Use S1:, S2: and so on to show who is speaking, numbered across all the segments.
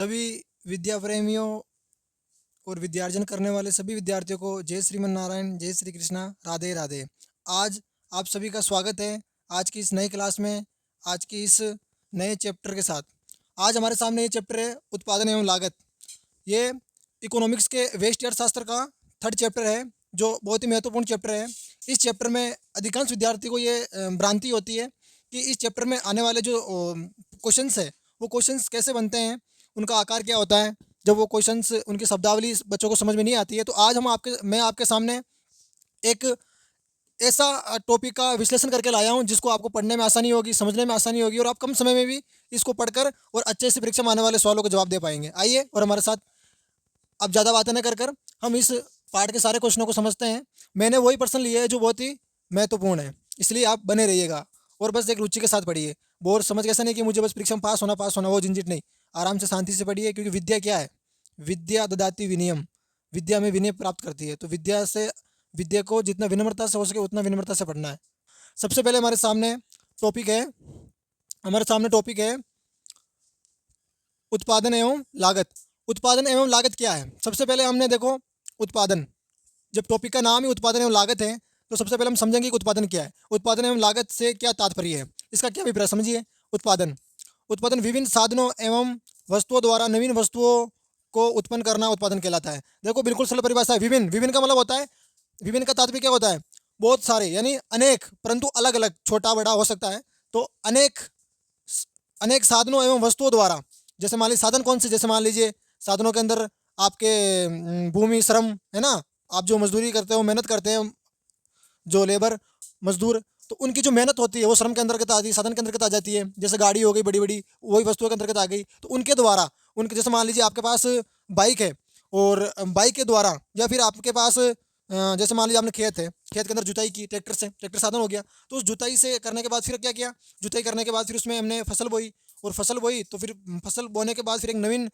S1: सभी विद्या प्रेमियों और विद्यार्जन करने वाले सभी विद्यार्थियों को जय श्रीमन नारायण, जय श्री कृष्णा, राधे राधे। आज आप सभी का स्वागत है आज की इस नई क्लास में, आज की इस नए चैप्टर के साथ। आज हमारे सामने ये चैप्टर है उत्पादन एवं लागत। ये इकोनॉमिक्स के वेस्ट अर्थशास्त्र का थर्ड चैप्टर है, जो बहुत ही महत्वपूर्ण चैप्टर है। इस चैप्टर में अधिकांश विद्यार्थी को ये भ्रांति होती है कि इस चैप्टर में आने वाले जो क्वेश्चंस है वो क्वेश्चंस कैसे बनते हैं, उनका आकार क्या होता है। जब वो क्वेश्चंस उनकी शब्दावली बच्चों को समझ में नहीं आती है, तो आज मैं आपके सामने एक ऐसा टॉपिक का विश्लेषण करके लाया हूँ जिसको आपको पढ़ने में आसानी होगी, समझने में आसानी होगी और आप कम समय में भी इसको पढ़कर और अच्छे से परीक्षा में आने वाले सवालों के जवाब दे पाएंगे। आइए और हमारे साथ अब ज़्यादा बातें न कर हम इस पार्ट के सारे क्वेश्चनों को समझते हैं। मैंने वही प्रश्न लिए है जो बहुत ही महत्वपूर्ण है, इसलिए आप बने रहिएगा और बस एक रुचि के साथ पढ़िए। बोर समझ कैसा नहीं कि मुझे बस परीक्षा में पास होना, वो झंझट नहीं। आराम से शांति से पढ़िए, क्योंकि विद्या क्या है? विद्या ददाति विनयम। विद्या में विनय प्राप्त करती है, तो विद्या को जितना विनम्रता से हो सके उतना विनम्रता से पढ़ना है। सबसे पहले हमारे सामने टॉपिक है उत्पादन एवं लागत। उत्पादन एवं लागत क्या है? सबसे पहले हमने देखो उत्पादन, जब टॉपिक का नाम ही उत्पादन एवं लागत है तो सबसे पहले हम समझेंगे कि उत्पादन क्या है, उत्पादन एवं लागत से क्या तात्पर्य है, इसका क्या अभिप्राय समझिए। उत्पादन उत्पादन विभिन्न साधनों एवं वस्तुओं द्वारा नवीन वस्तुओं को उत्पन्न करना उत्पादन कहलाता है। देखो बिल्कुल सरल परिभाषा है। विभिन्न विभिन्न का मतलब होता है, विभिन्न का तात्पर्य क्या होता है? बहुत सारे, यानी अनेक, परंतु अलग अलग, छोटा बड़ा हो सकता है। तो अनेक अनेक साधनों एवं वस्तुओं द्वारा, जैसे मान लीजिए साधन कौन से, जैसे मान लीजिए साधनों के अंदर आपके भूमि श्रम है ना, आप जो मजदूरी करते हो, मेहनत करते हैं, जो लेबर मजदूर, तो उनकी जो मेहनत होती है वो श्रम के अंतर्गत आती है, साधन के अंतर्गत आ जाती है। जैसे गाड़ी हो गई बड़ी बड़ी, वही वस्तुओं के अंतर्गत आ गई। तो उनके द्वारा, उनके जैसे मान लीजिए आपके पास बाइक है, और बाइक के द्वारा, या फिर आपके पास जैसे मान लीजिए आपने खेत है, खेत के अंदर जुताई की ट्रैक्टर से, ट्रैक्टर साधन हो गया। तो उस जुताई से करने के बाद फिर क्या किया? जुताई करने के बाद फिर उसमें हमने फसल बोई, और फसल बोई तो फिर फसल बोने के बाद फिर एक नवीन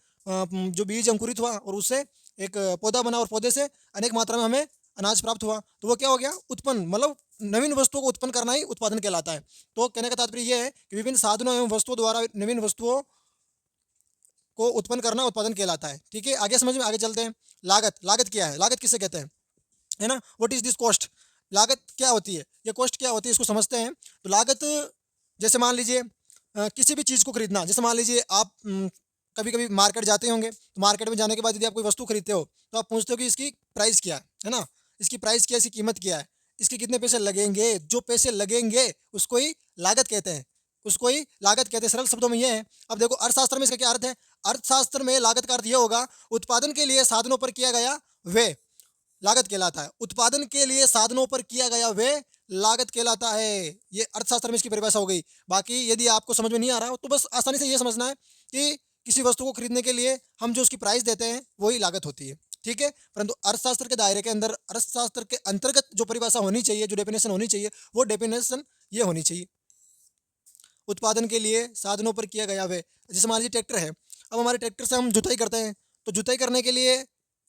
S1: जो बीज अंकुरित हुआ और उससे एक पौधा बना, और पौधे से अनेक मात्रा में हमें अनाज प्राप्त हुआ। तो वो क्या हो गया? उत्पन्न, मतलब नवीन वस्तुओं को उत्पन्न करना ही उत्पादन कहलाता है। तो कहने का तात्पर्य यह है कि विभिन्न साधनों एवं वस्तुओं द्वारा नवीन वस्तुओं को उत्पन्न करना उत्पादन कहलाता है। ठीक है, आगे समझ में, आगे चलते हैं। लागत, लागत क्या है? लागत किसे कहते हैं, है ना? What is this cost? लागत क्या होती है, ये कॉस्ट क्या होती है, इसको समझते हैं। तो लागत, जैसे मान लीजिए किसी भी चीज़ को खरीदना, जैसे मान लीजिए आप कभी कभी मार्केट जाते होंगे, तो मार्केट में जाने के बाद यदि आप कोई वस्तु खरीदते हो तो आप पूछते हो कि इसकी प्राइस क्या है ना? इसकी प्राइस क्या है, इसकी कीमत क्या है, इसके कितने पैसे लगेंगे। जो पैसे लगेंगे उसको ही लागत कहते हैं, उसको ही लागत कहते हैं। सरल शब्दों में ये है। अब देखो अर्थशास्त्र में इसका क्या अर्थ है? अर्थशास्त्र में लागत का अर्थ यह होगा, उत्पादन के लिए साधनों पर किया गया व्यय लागत कहलाता है। उत्पादन के लिए साधनों पर किया गया व्यय लागत कहलाता है। ये अर्थशास्त्र में इसकी परिभाषा हो गई। बाकी यदि आपको समझ में नहीं आ रहा हो तो बस आसानी से ये समझना है कि किसी वस्तु को खरीदने के लिए हम जो उसकी प्राइस देते हैं वही लागत होती है। ठीक है, परंतु अर्थशास्त्र के दायरे के अंदर, अर्थशास्त्र के अंतर्गत जो परिभाषा होनी चाहिए, जो डेफिनेशन होनी चाहिए, वो डेफिनेशन ये होनी चाहिए, उत्पादन के लिए साधनों पर किया गया व्यय। जैसे मान लीजिए ट्रैक्टर है, अब हमारे ट्रैक्टर से हम जुताई करते हैं, तो जुताई करने के लिए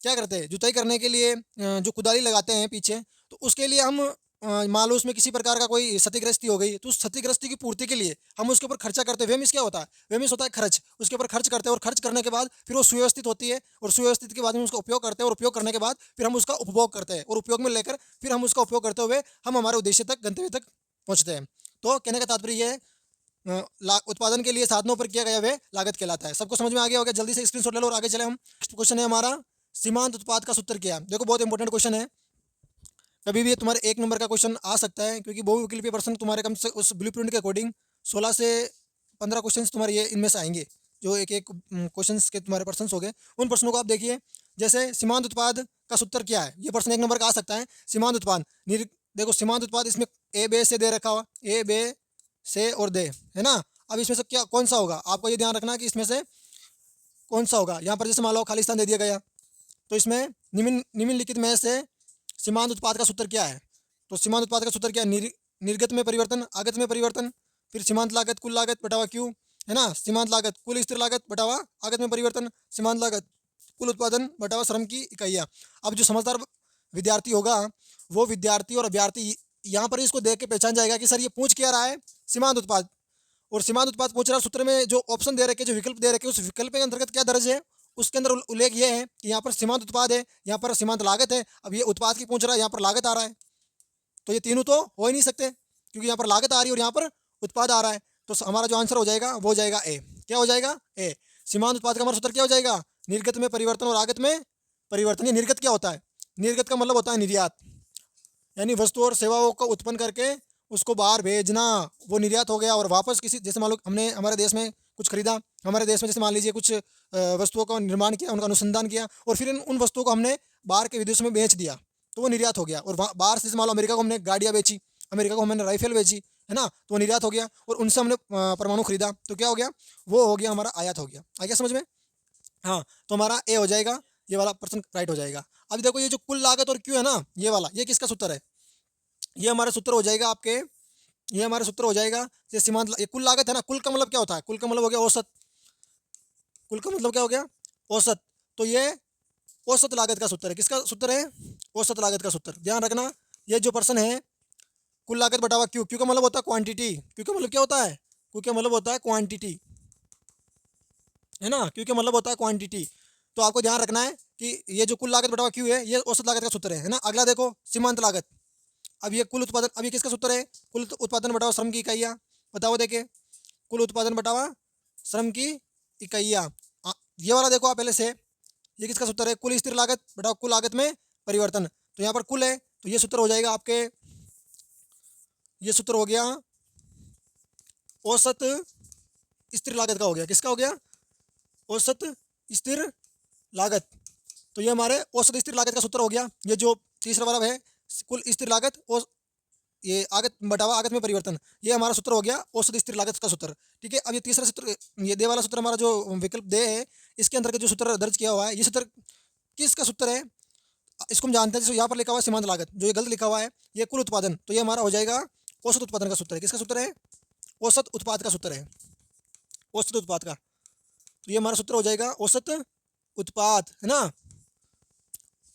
S1: क्या करते हैं? जुताई करने के लिए जो कुदाली लगाते हैं पीछे, तो उसके लिए हम मान लो उसमें किसी प्रकार का कोई क्षतिग्रस्ती हो गई, तो उस क्षतिग्रस्ती की पूर्ति के लिए हम उसके ऊपर खर्चा करते हैं। वेमिस क्या होता है? वेमिस होता है खर्च। उसके ऊपर खर्च करते हैं, और खर्च करने के बाद फिर वो सुव्यवस्थित होती है, और सुव्यवस्थित के बाद हम उसका उपयोग करते हैं, और उपयोग करने के बाद फिर हम उसका उपभोग करते हैं, और उपयोग में लेकर फिर हम उसका उपयोग करते हुए हम हमारे उद्देश्य तक, गंतव्य तक पहुँचते हैं। तो कहने का तात्पर्य यह है, उत्पादन के लिए साधनों पर किया गया व्यय लागत कहलाता है। सबको समझ में आ गया होगा? जल्दी से स्क्रीनशॉट ले लो और आगे चले हम। नेक्स्ट क्वेश्चन है हमारा, सीमांत उत्पाद का सूत्र क्या है? देखो बहुत इंपॉर्टेंट क्वेश्चन है, कभी भी तुम्हारे 1 नंबर का क्वेश्चन आ सकता है, क्योंकि बहुविकल्पीय प्रश्न तुम्हारे कम से उस ब्लूप्रिंट के अकॉर्डिंग 16 से 15 क्वेश्चन तुम्हारे ये इनमें से आएंगे, जो एक एक क्वेश्चन के तुम्हारे प्रश्न हो गए। उन प्रश्नों को आप देखिए। जैसे सीमांत उत्पाद का सूत्र क्या है, ये प्रश्न 1 नंबर का आ सकता है। सीमांत उत्पाद, देखो सीमांत उत्पाद इसमें ए बे से दे रखा हुआ, ए बे से और दे, है ना? अब इसमें से क्या, कौन सा होगा? आपको ये ध्यान रखना है कि इसमें से कौन सा होगा। यहाँ पर जैसे मान लो खाली स्थान दे दिया गया, तो इसमें निम्नलिखित में से सीमांत उत्पाद का सूत्र क्या है? तो सीमांत उत्पाद का सूत्र क्या है? निर्गत में परिवर्तन, आगत में परिवर्तन, फिर सीमांत लागत कुल लागत बटा हुआ क्यू, है ना? सीमांत लागत कुल स्थिर लागत बटा हुआ आगत में परिवर्तन, सीमांत लागत कुल उत्पादन बटा हुआ श्रम की इकाइयाँ। अब जो समझदार विद्यार्थी होगा, वो विद्यार्थी और अभ्यर्थी यहाँ पर इसको देख के पहचान जाएगा कि सर ये पूछ क्या रहा है, सीमांत उत्पाद, और सीमांत उत्पाद पूछ रहा है सूत्र में जो ऑप्शन दे रखे, जो विकल्प दे रखे, उस विकल्प के अंतर्गत क्या दर्ज है, उसके अंदर उल्लेख ये है कि यहाँ पर सीमांत उत्पाद है, यहाँ पर सीमांत लागत है। अब ये उत्पाद की पूछ रहा है, यहाँ पर लागत आ रहा है, तो ये तीनों तो हो ही नहीं सकते, क्योंकि यहाँ पर लागत आ रही है और यहाँ पर उत्पाद आ रहा है। तो हमारा जो आंसर हो जाएगा वो हो जाएगा ए। क्या हो जाएगा? ए। सीमांत उत्पाद का हमारा सूत्र क्या हो जाएगा? निर्गत में परिवर्तन और आगत में परिवर्तन। ये निर्गत क्या होता है? निर्गत का मतलब होता है निर्यात, यानी वस्तु और सेवाओं को उत्पन्न करके उसको बाहर भेजना, वो निर्यात हो गया। और वापस किसी, जैसे मान लो हमने हमारे देश में कुछ खरीदा, हमारे देश में जैसे मान लीजिए कुछ वस्तुओं का निर्माण किया, उनका अनुसंधान किया, और फिर उन वस्तुओं को हमने बाहर के विदेशों में बेच दिया, तो वो निर्यात हो गया। और बाहर से मान लो अमेरिका को हमने गाड़ियाँ बेची, अमेरिका को हमने राइफल बेची, है ना, तो वो निर्यात हो गया। और उनसे हमने परमाणु खरीदा, तो क्या हो गया? वो हो गया हमारा आयात हो गया। आ गया समझ में? हाँ, तो हमारा ए हो जाएगा, ये वाला पर्सन राइट हो जाएगा। अब देखो ये जो कुल लागत और क्यू है ना, ये वाला, ये किसका सूत्र है? ये हमारा सूत्र हो जाएगा आपके, ये हमारा सूत्र हो जाएगा ये सीमांत, ये कुल लागत है ना। कुल का मतलब क्या होता है? कुल का मतलब हो गया औसत। कुल का मतलब क्या हो गया? औसत। तो ये औसत लागत का सूत्र है। किसका सूत्र है? औसत लागत का सूत्र। ध्यान रखना, ये जो पर्सन है, कुल लागत बटा हुआ क्यू। क्यू का मतलब होता है क्वांटिटी। क्यू का मतलब क्या होता है? क्यू का मतलब होता है क्वांटिटी, है ना, क्यू का मतलब होता है क्वांटिटी। तो आपको ध्यान रखना है कि ये जो कुल लागत बटा हुआ क्यू है, ये औसत लागत का सूत्र है ना। अगला देखो सीमांत लागत। अब ये कुल उत्पादन, अब ये किसका सूत्र है? कुल उत्पादन बटा हुआ श्रम की इकाइयाँ। बताओ देखे, कुल उत्पादन बटा हुआ श्रम की इकाइयाँ। ये वाला देखो आप पहले से, ये किसका सूत्र है? कुल स्थिर लागत बटा कुल लागत में परिवर्तन। तो यहाँ पर कुल है, तो ये सूत्र हो जाएगा आपके, ये सूत्र हो गया औसत स्थिर लागत का हो गया। किसका हो गया? औसत स्थिर लागत। तो ये हमारे औसत स्थिर लागत का सूत्र हो गया। ये जो तीसरा वाला है, कुल स्थिर लागत और ये आगत बटावा आगत में परिवर्तन, ये हमारा सूत्र हो गया औसत स्थिर लागत का सूत्र। ठीक है। अब ये तीसरा सूत्र, ये दे वाला सूत्र हमारा जो विकल्प दे है, इसके अंतर्गत जो सूत्र दर्ज किया हुआ है, ये सूत्र किसका सूत्र है? इसको हम जानते हैं। जैसे यहाँ पर लिखा हुआ है सीमांत लागत, जो ये गलत लिखा हुआ है, ये कुल उत्पादन, तो ये हमारा हो जाएगा औसत उत्पादन का सूत्र है। किसका सूत्र है? औसत उत्पाद का सूत्र है, औसत उत्पाद का। तो ये हमारा सूत्र हो जाएगा औसत उत्पाद, है ना।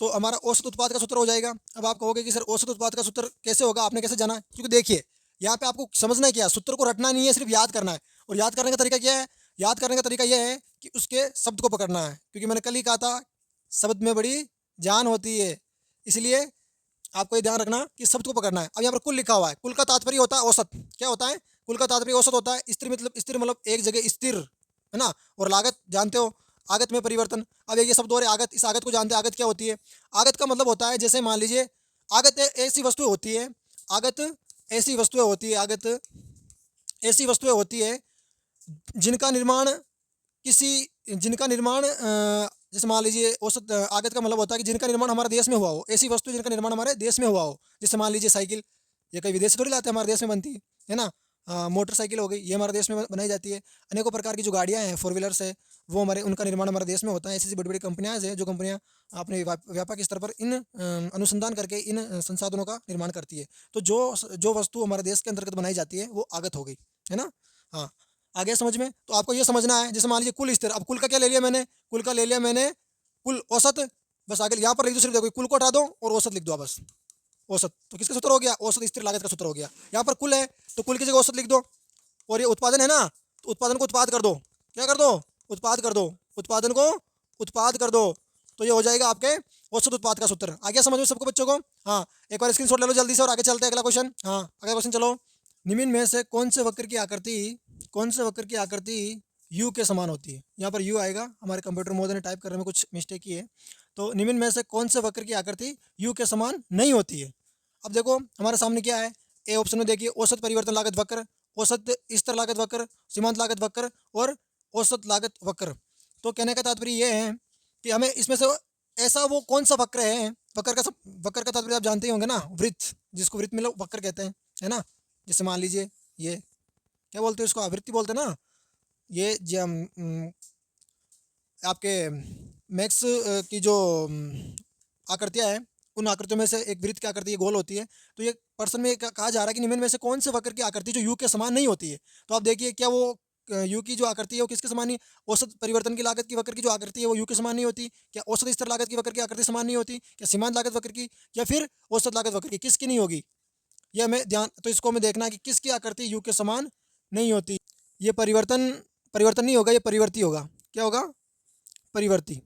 S1: तो हमारा औसत उत्पाद का सूत्र हो जाएगा। अब आप कहोगे कि सर औसत उत्पाद का सूत्र कैसे होगा, आपने कैसे जाना? क्योंकि देखिए यहाँ पे आपको समझना है क्या, सूत्र को रटना नहीं है, सिर्फ याद करना है। और याद करने का तरीका क्या है? याद करने का तरीका यह है कि उसके शब्द को पकड़ना है, क्योंकि मैंने कल ही कहा था शब्द में बड़ी जान होती है। इसलिए आपको ये ध्यान रखना कि शब्द को पकड़ना है। अब यहाँ पर कुल लिखा हुआ है, कुल का तात्पर्य होता है औसत। क्या होता है? कुल का तात्पर्य औसत होता है। स्थिर मतलब एक जगह स्थिर, है ना। और लागत जानते हो, आगत में परिवर्तन। अब ये शब्द और आगत, इस आगत को जानते हैं, आगत क्या होती है? आगत का मतलब होता है, जैसे मान लीजिए आगत ऐसी वस्तुएं होती है, आगत ऐसी वस्तुएं होती है, आगत ऐसी वस्तुएं होती है जिनका निर्माण जिनका निर्माण जैसे मान लीजिए औसत आगत का मतलब होता है कि जिनका निर्माण हमारे देश में हुआ हो, ऐसी वस्तु जिनका निर्माण हमारे देश में हुआ हो। जैसे मान लीजिए साइकिल, ये कई विदेश से थोड़ी लाते हैं, हमारे देश में बनती है ना। मोटरसाइकिल हो गई, ये हमारे देश में बनाई जाती है। अनेकों प्रकार की जो गाड़ियाँ हैं, फोर व्हीलर्स है, वो हमारे, उनका निर्माण हमारे देश में होता है। ऐसी बड़ी बड़ी कंपनियाँ हैं जो कंपनियाँ अपने व्यापक स्तर पर इन अनुसंधान करके इन संसाधनों का निर्माण करती है। तो जो वस्तु हमारे देश के अंतर्गत बनाई जाती है वो आगत हो गई, है ना। हाँ, आ गया समझ में? तो आपको ये समझना है, जैसे मान लीजिए कुल स्थिर, अब कुल का क्या ले लिया मैंने? कुल का ले लिया मैंने कुल औसत। बस आगे यहाँ पर लिख दो, सिर्फ देखो कुल को हटा दो और औसत लिख दो बस। औसत तो किसका सूत्र हो गया? औसत स्थिर लागत का सूत्र हो गया। यहाँ पर कुल है तो कुल की जगह औसत लिख दो। और ये उत्पादन है ना, तो उत्पादन को उत्पाद कर दो। क्या कर दो? उत्पाद कर दो। उत्पादन को उत्पाद कर दो, तो ये हो जाएगा आपके औसत उत्पाद का सूत्र। आ गया समझ में सबको बच्चों को? हाँ, एक बार स्क्रीनशॉट ले लो जल्दी से और आगे चलते हैं। अगला क्वेश्चन, हाँ अगला क्वेश्चन चलो। निम्न में से कौन से वक्र की आकृति यू के समान होती है? यहाँ पर यू आएगा, हमारे कंप्यूटर मोड ने टाइप करने में कुछ मिस्टेक की है। तो निम्न में से कौन से वक्र की आकृति यू के समान नहीं होती है? अब देखो हमारे सामने क्या है, ए ऑप्शन में देखिए, औसत परिवर्तन लागत वक्र, औसत स्तर लागत वक्र, सीमांत लागत वक्र और औसत लागत वक्र। तो कहने का तात्पर्य ये है कि हमें इसमें से ऐसा वो कौन सा वक्र है, वक्र का तात्पर्य आप जानते ही होंगे ना, वृत्त, जिसको वृत्त में लोग वक्र कहते हैं, है ना। जैसे मान लीजिए ये क्या बोलते हैं, इसको आवृत्ति बोलते हैं ना। ये आपके मैक्स की जो आकृतियाँ हैं, उन आकृतियों में से एक वृत्त की आकृति गोल होती है। तो ये प्रश्न में कहा जा रहा है कि निम्न में से कौन से वक्र की आकृति जो यू के समान नहीं होती है? तो आप देखिए, क्या वो यू की जो आकृति है वो किसके समान नहीं? औसत परिवर्तन की लागत की वक्र की जो आकृति है वो यू के समान नहीं होती? क्या औसत स्तर लागत की वक्र की आकृति समान नहीं होती? क्या सीमांत लागत वक्र की, या फिर औसत लागत वक्र की, किसकी नहीं होगी? ये हमें ध्यान, तो इसको हमें देखना है कि किसकी आकृति यू के समान नहीं होती। ये परिवर्तन परिवर्तन नहीं होगा, ये परिवर्ती होगा। क्या होगा? परिवर्ती,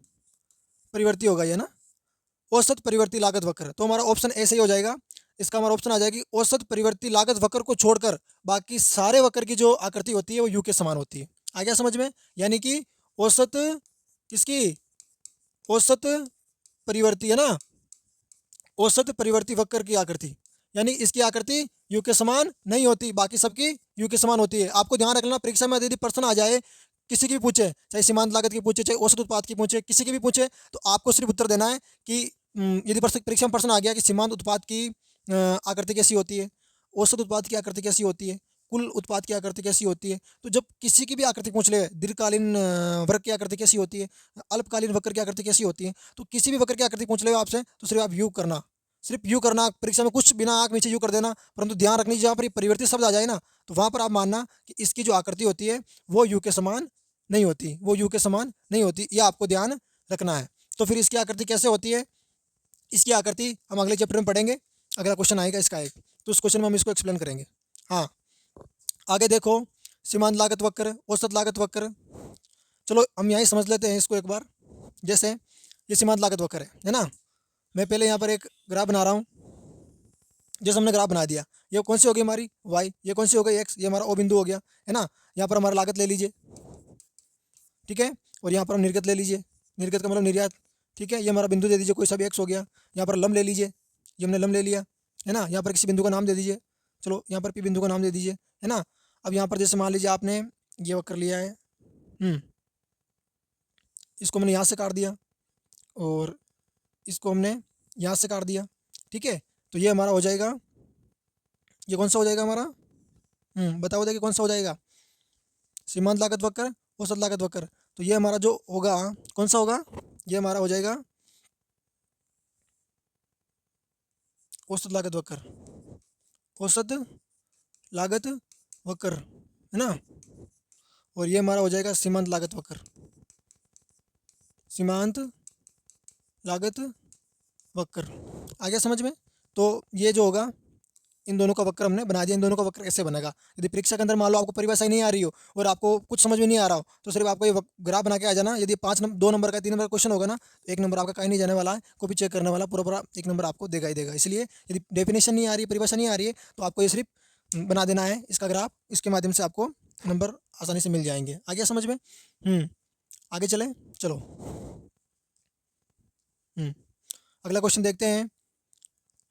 S1: परिवर्ती होगा ये ना। औसत परिवर्ती लागत वक्र, तो हमारा ऑप्शन ए सही हो जाएगा। इसका हमारा ऑप्शन आ जाएगी औसत परिवर्ती लागत वक्र को छोड़कर बाकी सारे वक्र की जो आकृति होती है वो यू के समान होती है। आ गया समझ में? यानी कि औसत किसकी? औसत परिवर्ती है ना, औसत परिवर्ती वक्र की आकृति, यानी इसकी आकृति यू के समान नहीं होती, बाकी सबकी यू के समान होती है। आपको ध्यान रखना, परीक्षा में यदि प्रश्न आ जाए, किसी की भी पूछे, चाहे सीमांत लागत की पूछे, चाहे औसत उत्पाद की पूछे, किसी की भी पूछे, तो आपको सिर्फ उत्तर देना है कि यदि परीक्षा में प्रश्न आ गया कि सीमांत उत्पाद की आकृति कैसी होती है, औसत उत्पाद की आकृति कैसी होती है, कुल उत्पाद की आकृति कैसी होती है, तो जब किसी की भी आकृति पूछ ले, दीर्घकालीन वक्र की आकृति कैसी होती है, अल्पकालीन वक्र की आकृति कैसी होती है, तो किसी भी वक्र की आकृति पूछ ले आपसे तो सिर्फ आप यू करना, सिर्फ यू करना। परीक्षा में कुछ बिना आँख नीचे यू कर देना, परंतु ध्यान रखनी, जहाँ पर ये परिवर्तित शब्द आ जाए ना, तो वहाँ पर आप मानना कि इसकी जो आकृति होती है वो यू के समान नहीं होती, वो यू के समान नहीं होती, यह आपको ध्यान रखना है। तो फिर इसकी आकृति कैसे होती है, इसकी आकृति हम अगले चैप्टर में पढ़ेंगे। अगला क्वेश्चन आएगा इसका एक, तो उस क्वेश्चन में हम इसको एक्सप्लेन करेंगे। हाँ, आगे देखो, सीमांत लागत वक्र, औसत लागत वक्र, चलो हम यहीं समझ लेते हैं इसको एक बार। जैसे ये सीमांत लागत वक्र है ना, मैं पहले यहाँ पर एक ग्राफ बना रहा हूँ। जैसे हमने ग्राफ बना दिया, ये कौन सी हो गई हमारी वाई, ये कौन सी हो गई एक्स, ये हमारा ओ बिंदु हो गया है ना। यहाँ पर हमारा लागत ले लीजिए, ठीक है, और यहाँ पर हम निर्गत ले लीजिए, निर्गत का मतलब निर्यात, ठीक है। ये हमारा बिंदु दे दीजिए, कोई सा भी एक्स हो गया। यहाँ पर लंब ले लीजिए, ये हमने लंब ले लिया है ना। यहाँ पर किसी बिंदु का नाम दे दीजिए, चलो यहाँ पर पी बिंदु का नाम दे दीजिए, है ना। अब यहाँ पर जैसे मान लीजिए आपने ये वक्र लिया है, इसको मैंने यहाँ से काट दिया और इसको हमने यहाँ से काट दिया, ठीक है। तो ये हमारा हो जाएगा, ये कौन सा हो जाएगा हमारा, बताओ देखिए कौन सा हो जाएगा, सीमांत लागत वक्र, औसत लागत वक्र। तो ये हमारा जो होगा कौन सा होगा, ये हमारा हो जाएगा औसत लागत वक्र, औसत लागत वक्र है ना। और ये हमारा हो जाएगा सीमांत लागत वक्र, सीमांत लागत वक्र। आ गया समझ में? तो ये जो होगा, इन दोनों का वक्र हमने बना दिया। इन दोनों का वक्र कैसे बनेगा, यदि परीक्षा के अंदर मान लो आपको परिभाषा ही नहीं आ रही हो और आपको कुछ समझ में नहीं आ रहा हो, तो सिर्फ आपको ये ग्राफ बना के आ जाना। यदि 2 नंबर का 3 नंबर का क्वेश्चन होगा ना, तो 1 नंबर आपका कहीं नहीं जाने वाला है, कॉपी चेक करने वाला पूरा पूरा 1 नंबर आपको देगा ही देगा। इसलिए यदि डेफिनेशन नहीं आ रही है, परिभाषा नहीं आ रही है, तो आपको ये सिर्फ बना देना है इसका ग्राफ, इसके माध्यम से आपको नंबर आसानी से मिल जाएंगे। आ गया समझ में? आगे चलें, चलो अगला क्वेश्चन देखते हैं।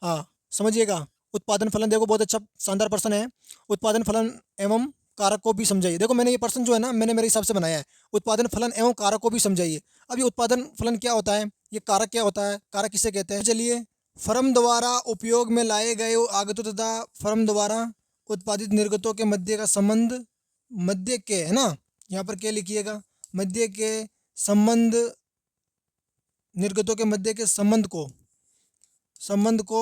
S1: हाँ, समझिएगा, उत्पादन फलन, देखो बहुत अच्छा शानदार प्रश्न है। उत्पादन फलन एवं कारक को भी समझाइए। देखो मैंने ये प्रश्न जो है ना, मैंने मेरे हिसाब से बनाया है, उत्पादन फलन एवं कारक को भी समझाइए। अब ये उत्पादन फलन क्या होता है, ये कारक क्या होता है, कारक किसे कहते हैं। चलिए, फर्म द्वारा उपयोग में लाए गए आगतों तथा फर्म द्वारा उत्पादित निर्गतों के मध्य का संबंध, मध्य के है ना, यहाँ पर क्या लिखिएगा, मध्य के संबंध, निर्गतों के मध्य के संबंध को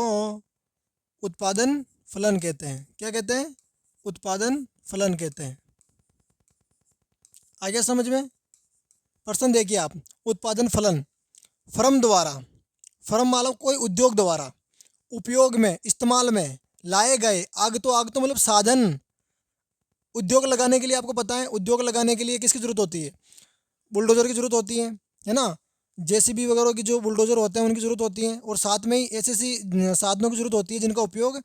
S1: उत्पादन फलन कहते हैं। क्या कहते हैं? उत्पादन फलन कहते हैं। आ गया समझ में? प्रश्न देखिए आप, उत्पादन फलन, फर्म द्वारा, फर्म मानो कोई उद्योग द्वारा उपयोग में, इस्तेमाल में लाए गए आगतों मतलब साधन। उद्योग लगाने के लिए आपको पता है, उद्योग लगाने के लिए किसकी जरूरत होती है, बुलडोजर की जरूरत होती है ना। जेसीबी वगैरह की जो बुलडोजर होते हैं उनकी ज़रूरत होती है, और साथ में ही ऐसे साधनों की ज़रूरत होती है जिनका उपयोग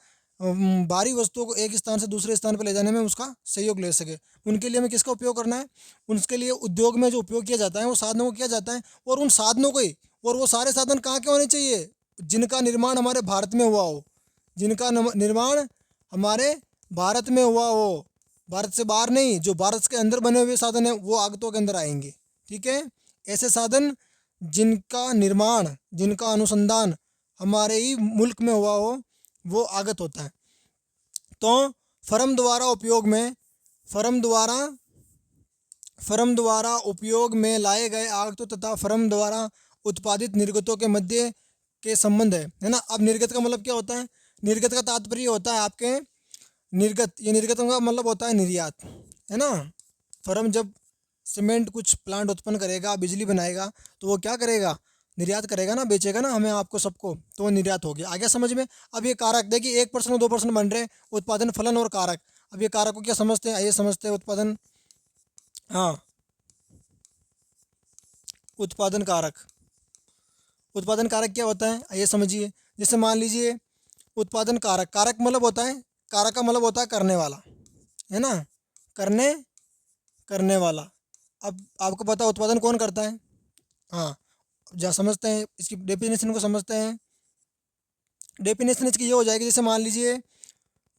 S1: भारी वस्तुओं को एक स्थान से दूसरे स्थान पर ले जाने में उसका सहयोग ले सके। उनके लिए हमें किसका उपयोग करना है, उसके लिए उद्योग में जो उपयोग किया जाता है वो साधनों को किया जाता है। और उन साधनों को ही, और वो सारे साधन कहाँ के होने चाहिए, जिनका निर्माण हमारे भारत में हुआ हो, जिनका निर्माण हमारे भारत में हुआ हो, भारत से बाहर नहीं, जो भारत के अंदर बने हुए साधन हैं वो आगतों के अंदर आएंगे। ठीक है, ऐसे साधन जिनका निर्माण, जिनका अनुसंधान हमारे ही मुल्क में हुआ हो वो आगत होता है। तो फर्म द्वारा उपयोग में, फर्म द्वारा उपयोग में लाए गए आगतों तथा फर्म द्वारा उत्पादित निर्गतों के मध्य के संबंध है ना। अब निर्गत का मतलब क्या होता है, निर्गत का तात्पर्य होता है आपके निर्गत, ये निर्गत का मतलब होता है निर्यात, है ना। फर्म जब सीमेंट कुछ प्लांट उत्पन्न करेगा, बिजली बनाएगा, तो वो क्या करेगा, निर्यात करेगा ना, बेचेगा ना हमें आपको सबको, तो वो निर्यात हो गया। आगे समझ में? अब ये कारक देखिए 1% और 2% बन रहे, उत्पादन फलन और कारक। अब ये कारक को क्या समझते हैं, आइए समझते हैं। उत्पादन हाँ, उत्पादन कारक। उत्पादन कारक क्या होता है ये समझिए। जैसे मान लीजिए उत्पादन कारक, कारक मतलब होता है, कारक का मतलब होता है करने वाला, है ना, करने करने वाला। अब आपको पता है उत्पादन कौन करता है। हाँ, जहाँ समझते हैं इसकी डेफिनेशन को समझते हैं। डेफिनेशन इसकी ये हो जाएगी, जैसे मान लीजिए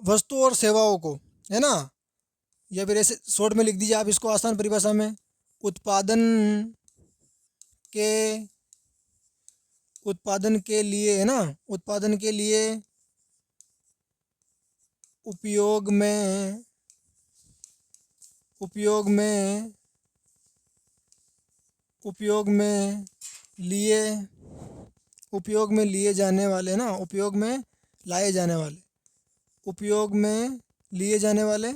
S1: वस्तु और सेवाओं को, है ना, या फिर ऐसे शॉर्ट में लिख दीजिए आप इसको आसान परिभाषा में, उत्पादन के उत्पादन के लिए, है ना, उत्पादन के लिए उपयोग में उपयोग में उपयोग में लिए उपयोग में लिए जाने वाले, ना, उपयोग में लाए जाने वाले, उपयोग में लिए जाने वाले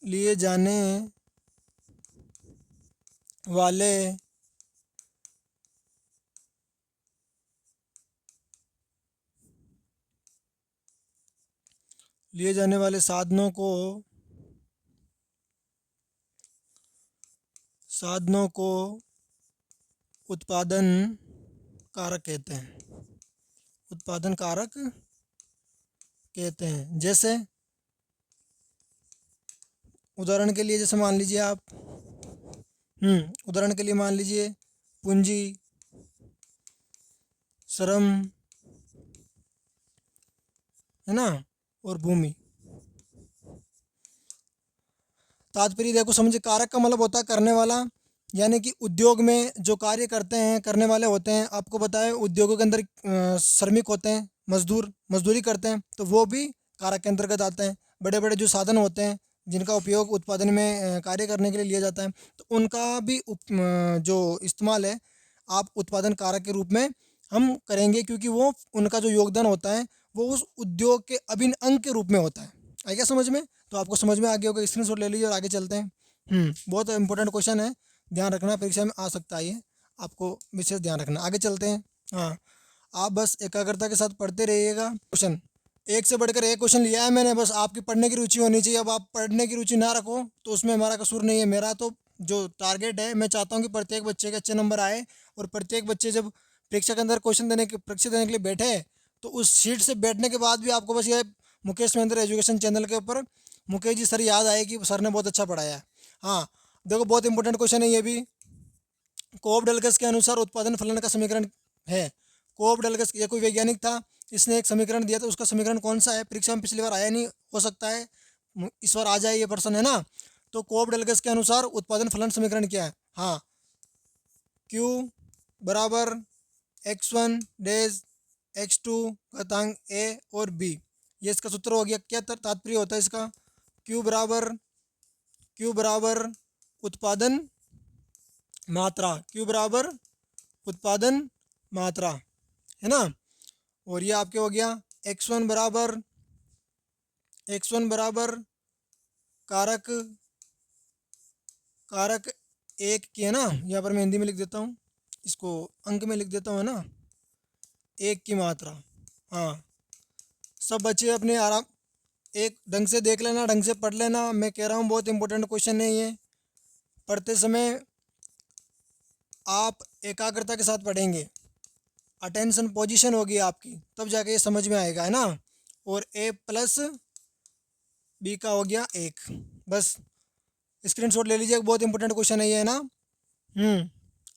S1: लिए जाने वाले लिए जाने वाले साधनों को उत्पादन कारक कहते हैं। उत्पादन कारक कहते हैं। जैसे उदाहरण के लिए, जैसे मान लीजिए आप, उदाहरण के लिए मान लीजिए पूंजी, श्रम, है ना, और भूमि। तात्पर्य देखो समझिए, कारक का मतलब होता है करने वाला, यानी कि उद्योग में जो कार्य करते हैं, करने वाले होते हैं। आपको पता है उद्योगों के अंदर श्रमिक होते हैं, मजदूर मजदूरी करते हैं, तो वो भी कारक के अंतर्गत आते हैं। बड़े बड़े जो साधन होते हैं जिनका उपयोग उत्पादन में कार्य करने के लिए लिया जाता है, तो उनका भी जो इस्तेमाल है आप उत्पादन कारक के रूप में हम करेंगे, क्योंकि वो उनका जो योगदान होता है वो उस उद्योग के अभिन्न अंग के रूप में होता है। आ गया समझ में? तो आपको समझ में आ गया होगा, स्क्रीनशॉट ले लीजिए और आगे चलते हैं। बहुत इंपॉर्टेंट क्वेश्चन है, ध्यान रखना, परीक्षा में आ सकता है ये, आपको विशेष ध्यान रखना। आगे चलते हैं। हाँ, आप बस एकाग्रता के साथ पढ़ते रहिएगा। क्वेश्चन एक से बढ़कर एक क्वेश्चन लिया है मैंने, बस आपकी पढ़ने की रुचि होनी चाहिए। अब आप पढ़ने की रुचि ना रखो तो उसमें हमारा कसूर नहीं है। मेरा तो जो टारगेट है, मैं चाहता हूँ कि प्रत्येक बच्चे के अच्छे नंबर आए, और प्रत्येक बच्चे जब परीक्षा के अंदर परीक्षा देने के लिए बैठे, तो उस सीट से बैठने के बाद भी आपको बस ये मुकेश महेंद्र एजुकेशन चैनल के ऊपर मुकेश जी सर याद आए कि सर ने बहुत अच्छा पढ़ाया है। हाँ, देखो बहुत इंपॉर्टेंट क्वेश्चन है ये भी। कोब डलगस के अनुसार उत्पादन फलन का समीकरण है। कोब डलगस, ये कोई वैज्ञानिक था, इसने एक समीकरण दिया था, उसका समीकरण कौन सा है? परीक्षा में पिछली बार आया नहीं, हो सकता है इस बार आ जाए ये प्रश्न, है ना। तो कोब डलगस के अनुसार उत्पादन फलन समीकरण क्या है? हाँ, क्यू बराबर x1 डैश x2 घातांक ए और बी, ये इसका सूत्र हो गया। क्या तात्पर्य होता है इसका? क्यू बराबर उत्पादन मात्रा, क्यू बराबर उत्पादन मात्रा, है ना। और ये आपके हो गया x1 बराबर कारक कारक एक की, है ना। यहाँ पर मैं हिंदी में लिख देता हूँ, इसको अंक में लिख देता हूँ, है ना, एक की मात्रा। हाँ, सब बच्चे अपने आराम एक ढंग से देख लेना, ढंग से पढ़ लेना। मैं कह रहा हूँ बहुत इंपॉर्टेंट क्वेश्चन है ये। पढ़ते समय आप एकाग्रता के साथ पढ़ेंगे, अटेंशन पोजीशन होगी आपकी, तब जाके ये समझ में आएगा, है ना। और a प्लस बी का हो गया एक। बस स्क्रीनशॉट ले लीजिए, बहुत इंपॉर्टेंट क्वेश्चन है ये, है ना।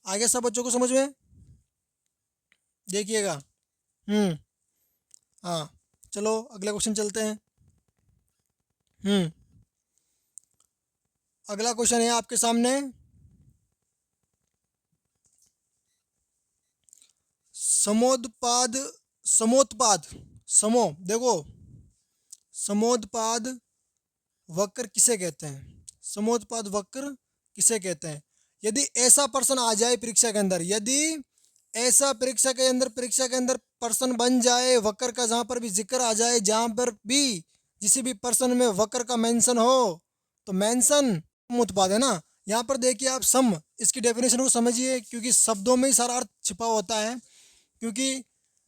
S1: आगे सब बच्चों को समझ में, देखिएगा। हाँ, चलो अगले क्वेश्चन चलते हैं। अगला क्वेश्चन है आपके सामने, समोत्पाद समोत्पाद समो देखो, समोत्पाद वक्र किसे कहते हैं? समोत्पाद वक्र किसे कहते हैं? यदि ऐसा प्रश्न आ जाए परीक्षा के अंदर, यदि ऐसा परीक्षा के अंदर प्रश्न बन जाए वक्र का, जहाँ पर भी जिक्र आ जाए, जहाँ पर भी किसी भी प्रश्न में वक्र का मेंशन हो, तो मेंशन उत्पाद, है ना। यहाँ पर देखिए आप सम, इसकी डेफिनेशन को समझिए, क्योंकि शब्दों में ही सारा अर्थ छिपा होता है। क्योंकि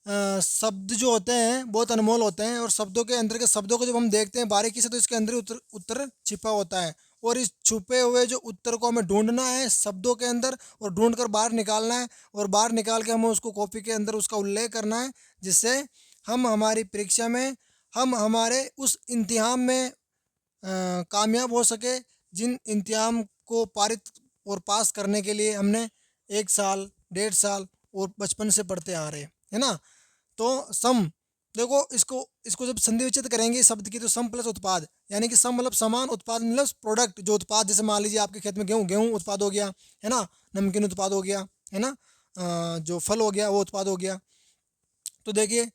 S1: शब्द जो होते हैं बहुत अनमोल होते हैं, और शब्दों के अंदर के शब्दों को जब हम देखते हैं बारीकी से तो इसके अंदर ही उत्तर उत्तर छिपा होता है। और इस छुपे हुए जो उत्तर को हमें ढूंढना है शब्दों के अंदर, और ढूंढ कर बाहर निकालना है, और बाहर निकाल के हमें उसको कॉपी के अंदर उसका उल्लेख करना है, जिससे हम हमारी परीक्षा में, हम हमारे उस इम्तिहान में कामयाब हो सके, जिन इम्तिहान को पारित और पास करने के लिए हमने 1 साल 1.5 साल और बचपन से पढ़ते आ रहे हैं, है ना। तो सम, देखो इसको इसको जब संधि विच्छेद करेंगे शब्द की, तो सम प्लस उत्पाद, यानी कि सम मतलब समान, उत्पाद मतलब प्रोडक्ट, जो उत्पाद, जैसे मान लीजिए आपके खेत में गेहूँ, गेहूँ उत्पाद हो गया, है ना, नमकीन उत्पाद हो गया, है ना, जो फल हो गया वो उत्पाद हो गया। तो देखिए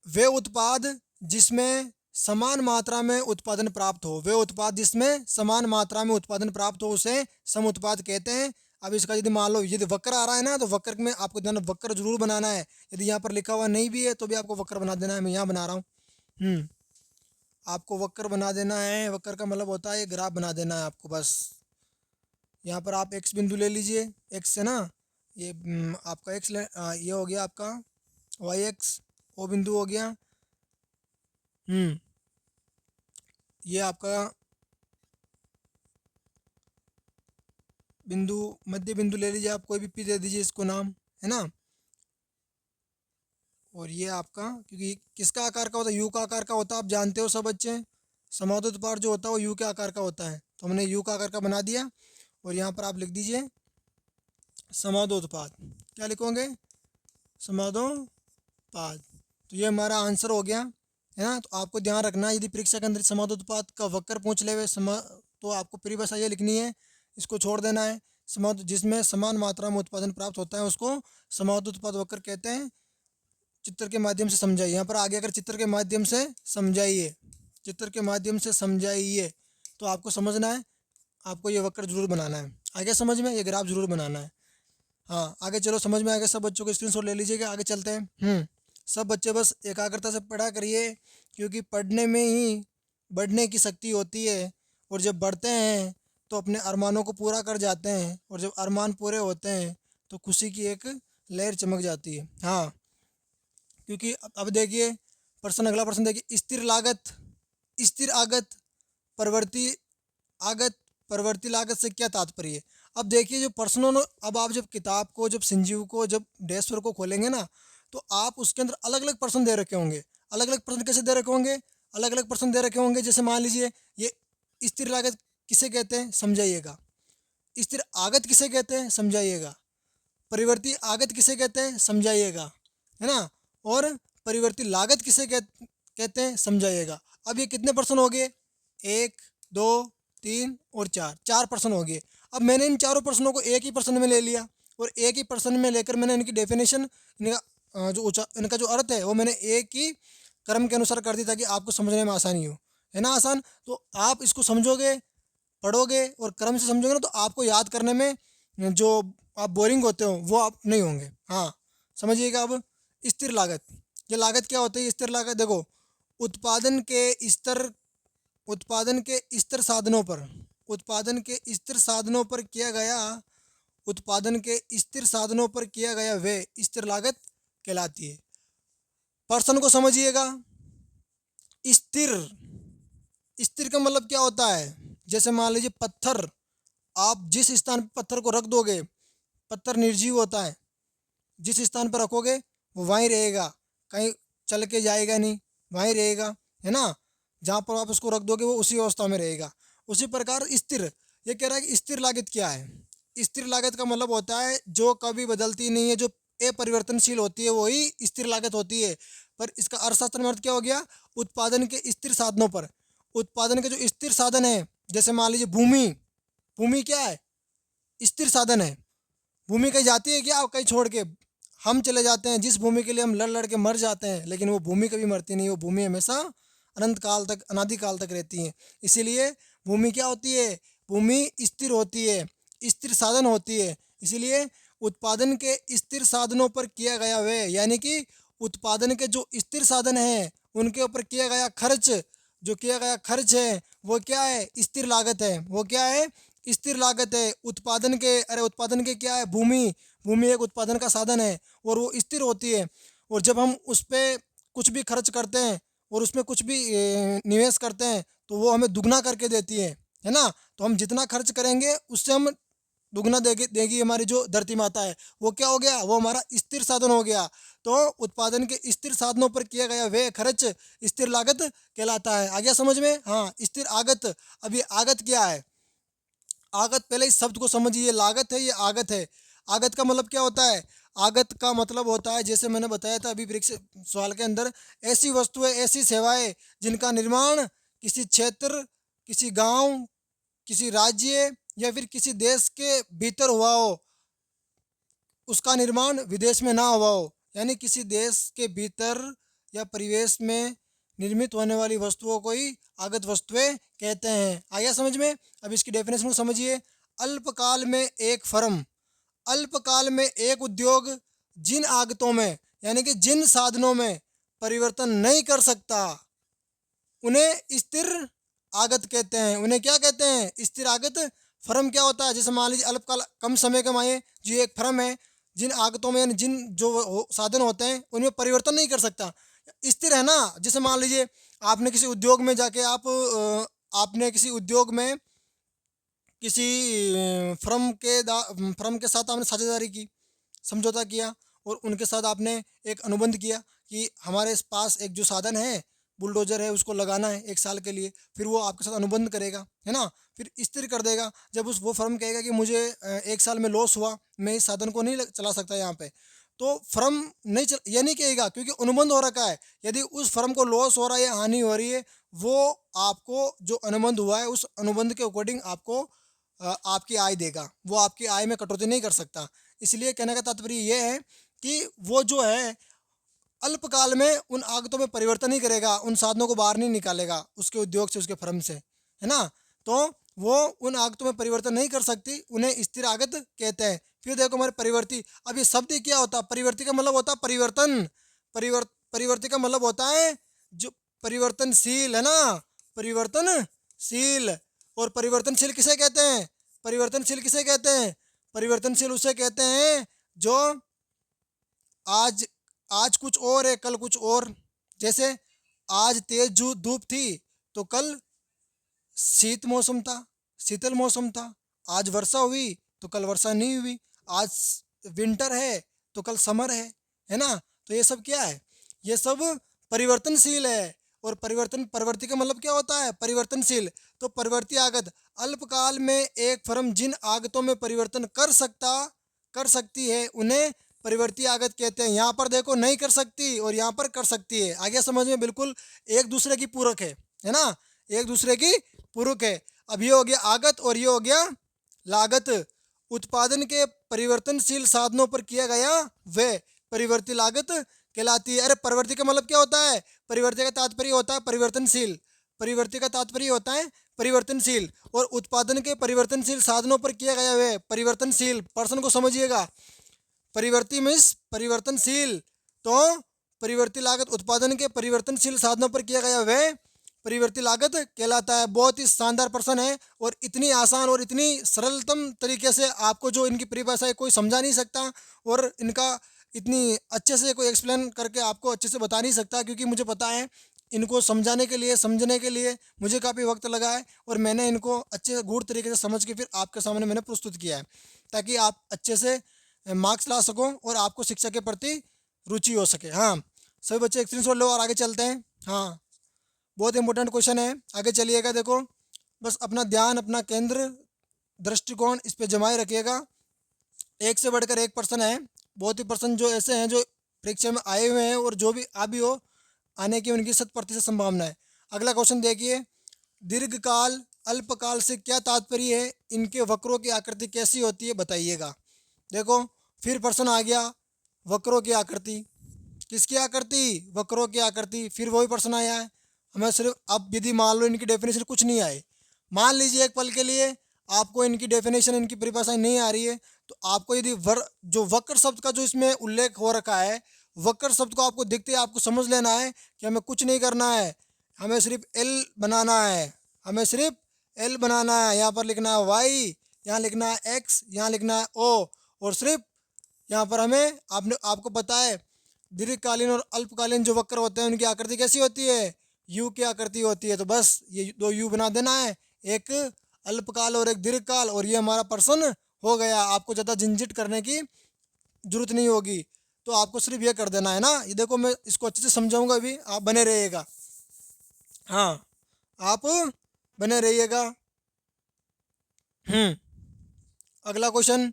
S1: वे उत्पाद जिसमें समान मात्रा में उत्पादन प्राप्त हो, वे उत्पाद जिसमें समान मात्रा में उत्पादन प्राप्त हो उसे सम उत्पाद कहते हैं। अब इसका यदि मान लो यदि वक्र आ रहा है ना, तो वक्र में आपको ध्यान वक्र जरूर बनाना है। यदि यहाँ पर लिखा हुआ नहीं भी है तो भी आपको वक्र बना देना है, मैं यहाँ बना रहा हूँ। आपको वक्र बना देना है। वक्र का मतलब होता है ग्राफ बना देना है आपको बस। यहाँ पर आप एक्स बिंदु ले लीजिए, एक्स से ना, ये आपका एक्स ये हो गया आपका वाई एक्स, ओ बिंदु हो गया। ये आपका बिंदु, मध्य बिंदु ले लीजिए आप, कोई भी पी दे दीजिए इसको नाम, है ना। और ये आपका, क्योंकि किसका आकार का होता है, यू का आकार का होता है, आप जानते हो सब बच्चे। समानुपात जो होता है वो यू के आकार का होता है, तो हमने यू का आकार का बना दिया। और यहाँ पर आप लिख दीजिए समानुपात, क्या लिखोगे, समानुपात। तो ये हमारा आंसर हो गया, है ना। तो आपको ध्यान रखना है, यदि परीक्षा के अंदर समानुपात का वक्र पूछ ले तो आपको परिभाषा ये लिखनी है, इसको छोड़ देना है। जिसमें समान मात्रा में उत्पादन प्राप्त होता है उसको समानुपात वक्र कहते हैं। चित्र के माध्यम से समझाइए, यहाँ पर आगे अगर चित्र के माध्यम से समझाइए, चित्र के माध्यम से समझाइए, तो आपको समझना है, आपको ये वक्र जरूर बनाना है। आगे समझ में, ये ग्राफ जरूर बनाना है। हाँ आगे चलो, समझ में आएगा सब बच्चों को स्क्रीनशॉट ले लीजिएगा, आगे चलते हैं। सब बच्चे बस एकाग्रता से पढ़ा करिए, क्योंकि पढ़ने में ही बढ़ने की शक्ति होती है। और जब बढ़ते हैं तो अपने अरमानों को पूरा कर जाते हैं, और जब अरमान पूरे होते हैं तो खुशी की एक लहर चमक जाती है। हाँ, क्योंकि अब देखिए प्रश्न, अगला प्रश्न देखिए, स्थिर लागत, स्थिर आगत, परिवर्ती आगत, परिवर्ती लागत से क्या तात्पर्य है। अब देखिए जो प्रश्नों ने, अब आप जब किताब को, जब संजीव को, जब डैशबोर्ड को खोलेंगे ना, तो आप उसके अंदर अलग अलग प्रश्न दे रखे होंगे। अलग अलग प्रश्न कैसे दे रखे होंगे, अलग अलग प्रश्न दे रखे होंगे। जैसे मान लीजिए ये स्थिर लागत किसे कहते हैं समझाइएगा, स्थिर आगत किसे कहते हैं समझाइएगा, परिवर्ती आगत किसे कहते हैं समझाइएगा, है ना, और परिवर्ती लागत किसे कहते हैं समझाइएगा। अब ये कितने प्रश्न हो गए, 1 2 3 और 4, 4 प्रश्न हो गए। अब मैंने इन चारों प्रश्नों को एक ही प्रश्न में ले लिया, और एक ही प्रश्न में लेकर मैंने इनकी डेफिनेशन, इनका जो अर्थ है वो मैंने एक ही क्रम के अनुसार कर दिया, ताकि आपको समझने में आसानी हो, है ना, आसान। तो आप इसको समझोगे, पढ़ोगे और क्रम से समझोगे ना, तो आपको याद करने में जो आप बोरिंग होते हो वो आप नहीं होंगे। हाँ समझिएगा। अब स्थिर लागत, ये लागत क्या होती है, स्थिर लागत देखो, उत्पादन के स्तर, उत्पादन के स्थिर साधनों पर, उत्पादन के स्थिर साधनों पर किया गया, उत्पादन के स्थिर साधनों पर किया गया व्यय स्थिर लागत कहलाती है। प्रश्न को समझिएगा। स्थिर, स्थिर का मतलब क्या होता है, जैसे मान लीजिए पत्थर, आप जिस स्थान पर पत्थर को रख दोगे, पत्थर निर्जीव होता है, जिस स्थान पर रखोगे वो वहीं रहेगा, कहीं चल के जाएगा नहीं, वहीं रहेगा, है ना। जहाँ पर आप उसको रख दोगे वो उसी अवस्था में रहेगा। उसी प्रकार स्थिर, ये कह रहा है कि स्थिर लागत क्या है। स्थिर लागत का मतलब होता है जो कभी बदलती नहीं है, जो अपरिवर्तनशील होती है, वही स्थिर लागत होती है। पर इसका अर्थशास्त्र में अर्थ क्या हो गया, उत्पादन के स्थिर साधनों पर, उत्पादन के जो स्थिर साधन है, जैसे मान लीजिए भूमि, भूमि क्या है, स्थिर साधन है। भूमि कहीं जाती है क्या, कहीं छोड़ के हम चले जाते हैं, जिस भूमि के लिए हम लड़ लड़ के मर जाते हैं, लेकिन वो भूमि कभी मरती नहीं, वो भूमि हमेशा अनंत काल तक, अनादि काल तक रहती है। इसीलिए भूमि क्या होती है, भूमि स्थिर होती है, स्थिर साधन होती है। इसीलिए उत्पादन के स्थिर साधनों पर किया गया व्यय, यानी कि उत्पादन के जो स्थिर साधन हैं उनके ऊपर किया गया खर्च, जो किया गया खर्च है वो क्या है, स्थिर लागत है। वो क्या है, स्थिर लागत है उत्पादन के क्या है, भूमि भूमि एक उत्पादन का साधन है और वो स्थिर होती है। और जब हम उस पर कुछ भी खर्च करते हैं और उसमें कुछ भी निवेश करते हैं तो वो हमें दुगना करके देती है ना। तो हम जितना खर्च करेंगे उससे हम दुगना देगी देगी हमारी जो धरती माता है। वो क्या हो गया, वो हमारा स्थिर साधन हो गया। तो उत्पादन के स्थिर साधनों पर किया गया व्यय खर्च स्थिर लागत कहलाता है। आ गया समझ में? हाँ, स्थिर आगत। अब ये आगत क्या है? आगत, पहले इस शब्द को समझिए, ये लागत है, ये आगत है। आगत का मतलब क्या होता है? आगत का मतलब होता है, जैसे मैंने बताया था अभी परीक्षा सवाल के अंदर, ऐसी वस्तुएं, ऐसी सेवाएं जिनका निर्माण किसी क्षेत्र, किसी गांव, किसी राज्य या फिर किसी देश के भीतर हुआ हो, उसका निर्माण विदेश में ना हुआ हो। यानी किसी देश के भीतर या परिवेश में निर्मित होने वाली वस्तुओं को ही आगत वस्तुएं कहते हैं। आया समझ में? अब इसकी डेफिनेशन को समझिए। अल्पकाल में एक फर्म, अल्पकाल में एक उद्योग जिन आगतों में यानी कि जिन साधनों में परिवर्तन नहीं कर सकता उन्हें स्थिर आगत कहते हैं। उन्हें क्या कहते हैं? स्थिर आगत। फर्म क्या होता है? जैसे मान लीजिए अल्पकाल, कम समय के माये जो एक फर्म है, जिन आगतों में यानी जिन जो साधन होते हैं उनमें परिवर्तन नहीं कर सकता, स्थिर है ना। जैसे मान लीजिए आपने किसी उद्योग में जाके आपने किसी उद्योग में किसी फर्म के साथ आपने साझेदारी की, समझौता किया और उनके साथ आपने एक अनुबंध किया कि हमारे पास एक जो साधन है, बुलडोजर है, उसको लगाना है 1 साल के लिए। फिर वो आपके साथ अनुबंध करेगा, है ना। फिर स्थिर कर देगा। जब वो फर्म कहेगा कि मुझे 1 साल में लॉस हुआ, मैं इस साधन को नहीं चला सकता यहाँ पे, तो फर्म नहीं चल, ये नहीं कहेगा, क्योंकि अनुबंध हो रखा है। यदि उस फर्म को लॉस हो रहा है या हानि हो रही है, वो आपको जो अनुबंध हुआ है उस अनुबंध के अकॉर्डिंग आपको आपकी आय देगा। वो आपकी आय में कटौती नहीं कर सकता। इसलिए कहने का तात्पर्य ये है कि वो जो है अल्पकाल में उन आगतों में परिवर्तन नहीं करेगा, उन साधनों को बाहर नहीं निकालेगा उसके उद्योग से, उसके फर्म से, है ना। तो वो उन आगतों में परिवर्तन नहीं कर सकती, उन्हें स्थिर आगत कहते हैं। फिर देखो हमारे परिवर्ती। अब ये शब्द क्या होता है? परिवर्ती का मतलब होता है परिवर्तन। परिवर्ती का मतलब होता है जो परिवर्तनशील, है ना, परिवर्तनशील। और परिवर्तनशील किसे कहते हैं? परिवर्तनशील किसे कहते हैं? परिवर्तनशील उसे कहते हैं जो आज आज कुछ और है, कल कुछ और। जैसे आज तेज धूप थी तो कल शीत मौसम था, शीतल मौसम था। आज वर्षा हुई तो कल वर्षा नहीं हुई। आज विंटर है तो कल समर है ना। तो ये सब क्या है? ये सब परिवर्तनशील है। और परिवर्ती का मतलब क्या होता है? परिवर्तनशील। तो परिवर्ती आगत, अल्पकाल में एक फर्म जिन आगतों में परिवर्तन कर सकती है उन्हें परिवर्ती आगत कहते हैं। यहाँ पर देखो, नहीं कर सकती और यहाँ पर कर सकती है। आगे समझ में? बिल्कुल एक दूसरे की पूरक है ना, एक दूसरे की पूरक है। अब ये हो गया आगत और ये हो गया लागत। उत्पादन के परिवर्तनशील साधनों पर किया गया व्यय परिवर्ती लागत कहलाती है। अरे परिवर्ती का मतलब क्या होता है? परिवर्ती का तात्पर्य होता है परिवर्तनशील। परिवर्ती का तात्पर्य होता है परिवर्तनशील। और उत्पादन के परिवर्तनशील साधनों पर किया गया व्यय परिवर्तनशील। पर्सन को समझिएगा, परिवर्ती मीन्स परिवर्तनशील। तो परिवर्ती लागत उत्पादन के परिवर्तनशील साधनों पर किया गया व्यय परिवर्ती लागत कहलाता है। बहुत ही शानदार प्रश्न है और इतनी आसान और इतनी सरलतम तरीके से आपको जो इनकी परिभाषा है कोई समझा नहीं सकता, और इनका इतनी अच्छे से कोई एक्सप्लेन करके आपको अच्छे से बता नहीं सकता, क्योंकि मुझे पता है इनको समझाने के लिए, समझने के लिए मुझे काफ़ी वक्त लगा है और मैंने इनको अच्छे गूढ़ तरीके से समझ के फिर आपके सामने मैंने प्रस्तुत किया है, ताकि आप अच्छे से मार्क्स ला सको और आपको शिक्षा के प्रति रुचि हो सके। हाँ, सभी बच्चे स्क्रीनशॉट लो और आगे चलते हैं। हाँ, बहुत इंपॉर्टेंट क्वेश्चन है, आगे चलिएगा। देखो, बस अपना ध्यान, अपना केंद्र, दृष्टिकोण इस पे जमाए रखिएगा। एक से बढ़कर एक पर्सन है, बहुत ही पर्सन जो ऐसे हैं जो परीक्षा में आए हुए हैं और जो भी आ भी हो आने की उनकी 100% संभावना है। अगला क्वेश्चन देखिए, दीर्घकाल अल्पकाल से क्या तात्पर्य है? इनके वक्रों की आकृति कैसी होती है बताइएगा। देखो, फिर प्रश्न आ गया, वक्रों की आकृति। किसकी आकृति? वक्रों की आकृति। फिर वही प्रश्न आया है। हमें सिर्फ, अब यदि मान लो इनकी डेफिनेशन कुछ नहीं आए, मान लीजिए एक पल के लिए आपको इनकी डेफिनेशन, इनकी परिभाषाएं नहीं आ रही है, तो आपको यदि जो वक्र शब्द का जो इसमें उल्लेख हो रखा है, वक्र शब्द को आपको दिखते ही आपको समझ लेना है कि हमें कुछ नहीं करना है, हमें सिर्फ एल बनाना है, हमें सिर्फ एल बनाना है, यहाँ पर लिखना है वाई, यहाँ लिखना है एक्स, यहाँ लिखना है ओ, और सिर्फ यहाँ पर हमें आपको पता है दीर्घकालीन और अल्पकालीन जो वक्र होते हैं उनकी आकृति कैसी होती है, यू की आकृति होती है। तो बस ये दो यू बना देना है, एक अल्पकाल और एक दीर्घकाल, और ये हमारा प्रश्न हो गया। आपको ज़्यादा झंझट करने की जरूरत नहीं होगी, तो आपको सिर्फ ये कर देना है ना। ये देखो मैं इसको अच्छे से समझाऊंगा, अभी आप बने रहिएगा। हाँ, आप बने रहिएगा। अगला क्वेश्चन।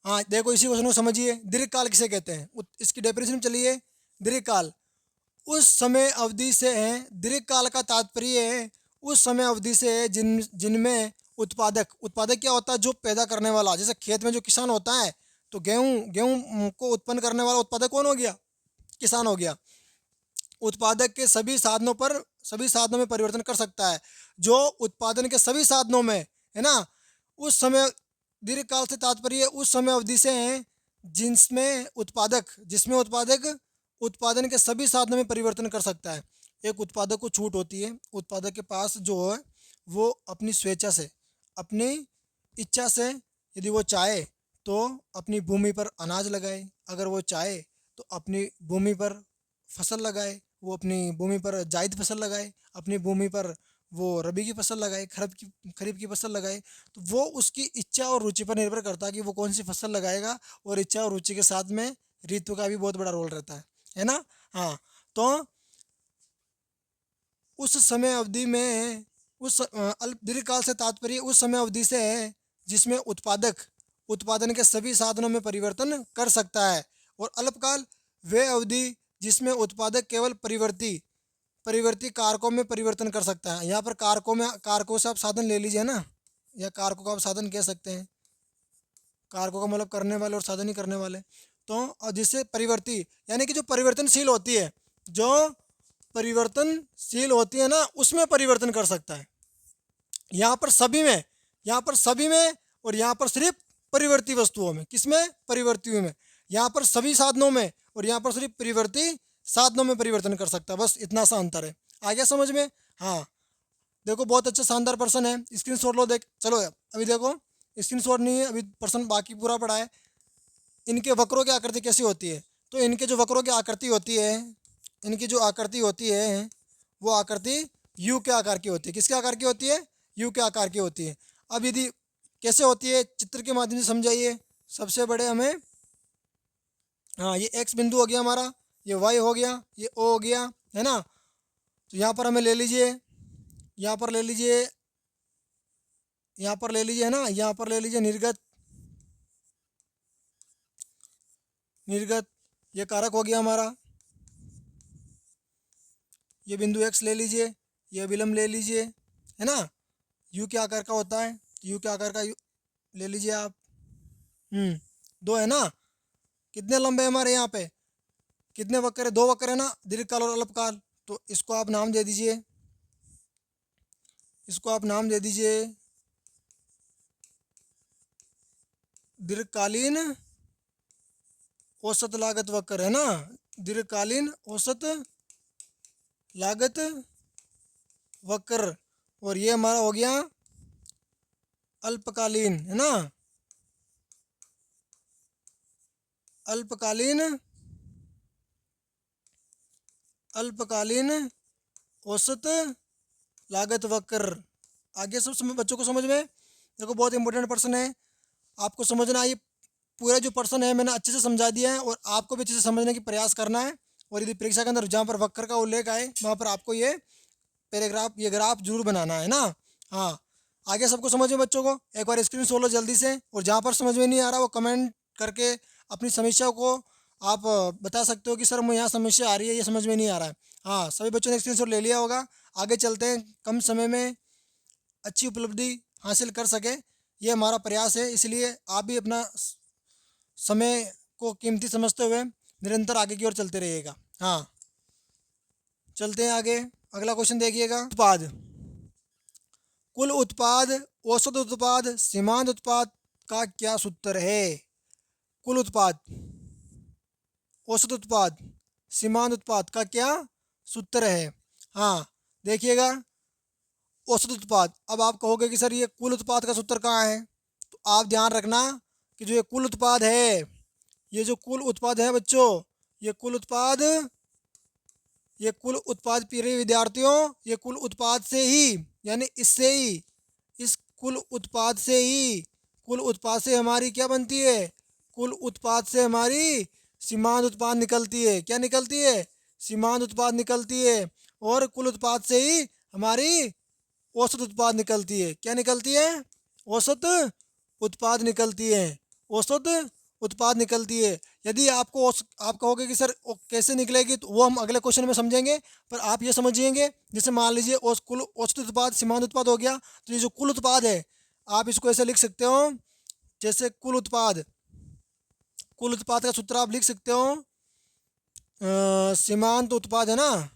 S1: हाँ देखो, इसी क्वेश्चन को समझिए। दीर्घकाल किसे कहते हैं, इसकी डेफिनेशन चलिए। दीर्घकाल उस समय अवधि से है, दीर्घकाल का तात्पर्य है उस समय अवधि से है जिनमें उत्पादक, उत्पादक क्या होता है, जो पैदा करने वाला। जैसे खेत में जो किसान होता है, तो गेहूं को उत्पन्न करने वाला उत्पादक कौन हो गया, किसान हो गया। उत्पादक के सभी साधनों में परिवर्तन कर सकता है, जो उत्पादन के सभी साधनों में है ना। उस समय दीर्घकाल से तात्पर्य उस समय अवधि से है जिसमें उत्पादक उत्पादन के सभी साधनों में परिवर्तन कर सकता है। एक उत्पादक को छूट होती है, उत्पादक के पास जो है वो अपनी स्वेच्छा से, अपनी इच्छा से, यदि वो चाहे तो अपनी भूमि पर अनाज लगाए, अगर वो चाहे तो अपनी भूमि पर फसल लगाए, वो अपनी भूमि पर जायद फसल लगाए, अपनी भूमि पर वो रबी की फसल लगाए, खरीफ की फसल लगाए। तो वो उसकी इच्छा और रुचि पर निर्भर करता है कि वो कौन सी फसल लगाएगा, और इच्छा और रुचि के साथ में ऋतु का भी बहुत बड़ा रोल रहता है ना। हाँ, तो उस समय अवधि में अल्प दीर्घकाल से तात्पर्य उस समय अवधि से है जिसमें उत्पादक उत्पादन के सभी साधनों में परिवर्तन कर सकता है। और अल्पकाल वे अवधि जिसमें उत्पादक केवल परिवर्ती कारकों में परिवर्तन कर सकता है। यहाँ पर कारकों से आप साधन ले लीजिए ना, या कारकों का आप साधन कह सकते हैं। कारकों का मतलब करने वाले और साधन ही करने वाले। तो और जिससे परिवर्ती यानी कि जो परिवर्तनशील होती है ना, उसमें परिवर्तन कर सकता है। यहाँ पर सभी में और यहाँ पर सिर्फ परिवर्ती वस्तुओं में, किसमें, परिवर्तियों में। यहाँ पर सभी साधनों में और यहाँ पर सिर्फ परिवर्ती साधनों में परिवर्तन कर सकता है। बस इतना सा अंतर है। आ गया समझ में। हाँ देखो, बहुत अच्छा शानदार प्रश्न है, स्क्रीनशॉट लो। चलो अभी देखो, स्क्रीनशॉट नहीं है अभी, प्रश्न बाकी पूरा पड़ा है। इनके वक्रों की आकृति कैसी होती है, तो इनके जो वक्रों की आकृति होती है, इनकी जो आकृति होती है वो आकृति यू के आकार की होती है। किसके आकार की होती है, यू के आकार की होती है। अब यदि कैसे होती है, चित्र के माध्यम से समझाइए। सबसे बड़े हमें, हाँ ये एक्स बिंदु हो गया हमारा, ये वाई हो गया, ये ओ हो गया, है ना। तो यहाँ पर हमें ले लीजिए, यहाँ पर ले लीजिए, यहाँ पर ले लीजिए, है ना, यहाँ पर ले लीजिए निर्गत, ये कारक हो गया हमारा। ये बिंदु एक्स ले लीजिए, ये अभिलंब ले लीजिए, है ना। यू के आकार का होता है, यू के आकार का ले लीजिए आप। दो है ना। कितने लंबे हमारे यहाँ पे, कितने वक्र है, दो वक्र है ना, दीर्घकाल और अल्पकाल। तो इसको आप नाम दे दीजिए, दीर्घकालीन औसत लागत वक्र, है ना। दीर्घकालीन औसत लागत वक्र। और ये हमारा हो गया अल्पकालीन, है ना, अल्पकालीन औसत लागत वक्र। आगे सब बच्चों को समझ में। देखो बहुत इंपॉर्टेंट प्रश्न है, आपको समझना। ये पूरा जो प्रश्न है मैंने अच्छे से समझा दिया है, और आपको भी अच्छे से समझने की प्रयास करना है। और यदि परीक्षा के अंदर जहाँ पर वक्र का उल्लेख आए, वहाँ पर आपको ये ग्राफ जरूर बनाना है ना। हाँ, आगे सबको समझ में बच्चों को। एक बार स्क्रीन शॉट लो जल्दी से, और जहाँ पर समझ में नहीं आ रहा वो कमेंट करके अपनी समस्या को आप बता सकते हो कि सर मुझे यहाँ समस्या आ रही है, ये समझ में नहीं आ रहा है। हाँ, सभी बच्चों ने स्क्रीन शॉट ले लिया होगा। आगे चलते हैं, कम समय में अच्छी उपलब्धि हासिल कर सके, ये हमारा प्रयास है। इसलिए आप भी अपना समय को कीमती समझते हुए निरंतर आगे की ओर चलते रहिएगा। हाँ, चलते हैं आगे। अगला क्वेश्चन देखिएगा। कुल उत्पाद, औसत उत्पाद, सीमांत उत्पाद का क्या सूत्र है। कुल उत्पाद, औसत उत्पाद, सीमांत उत्पाद का क्या सूत्र है। हाँ देखिएगा, औसत उत्पाद। अब आप कहोगे कि सर ये कुल उत्पाद का सूत्र कहाँ है, तो आप ध्यान रखना कि जो ये कुल उत्पाद है, ये जो कुल उत्पाद है बच्चों, ये कुल उत्पाद, ये कुल उत्पाद प्रिय विद्यार्थियों, ये कुल उत्पाद से ही, यानी इससे ही, इस कुल उत्पाद से ही, कुल उत्पाद से हमारी क्या बनती है, कुल उत्पाद से हमारी सीमांत उत्पाद निकलती है। क्या निकलती है? सीमांत उत्पाद निकलती है। और कुल उत्पाद से ही हमारी औसत उत्पाद निकलती है। क्या निकलती है? औसत उत्पाद निकलती है। औसत उत्पाद निकलती है। यदि आपको आप कहोगे कि सर कैसे निकलेगी, तो वो हम अगले क्वेश्चन में समझेंगे। पर आप ये समझिएंगे, जैसे मान लीजिए कुल औसत उत्पाद सीमांत उत्पाद हो गया, तो ये जो कुल उत्पाद है, आप इसको ऐसे लिख सकते हो, जैसे कुल उत्पाद, कुल उत्पाद का सूत्र आप लिख सकते हो, सीमांत उत्पाद है ना,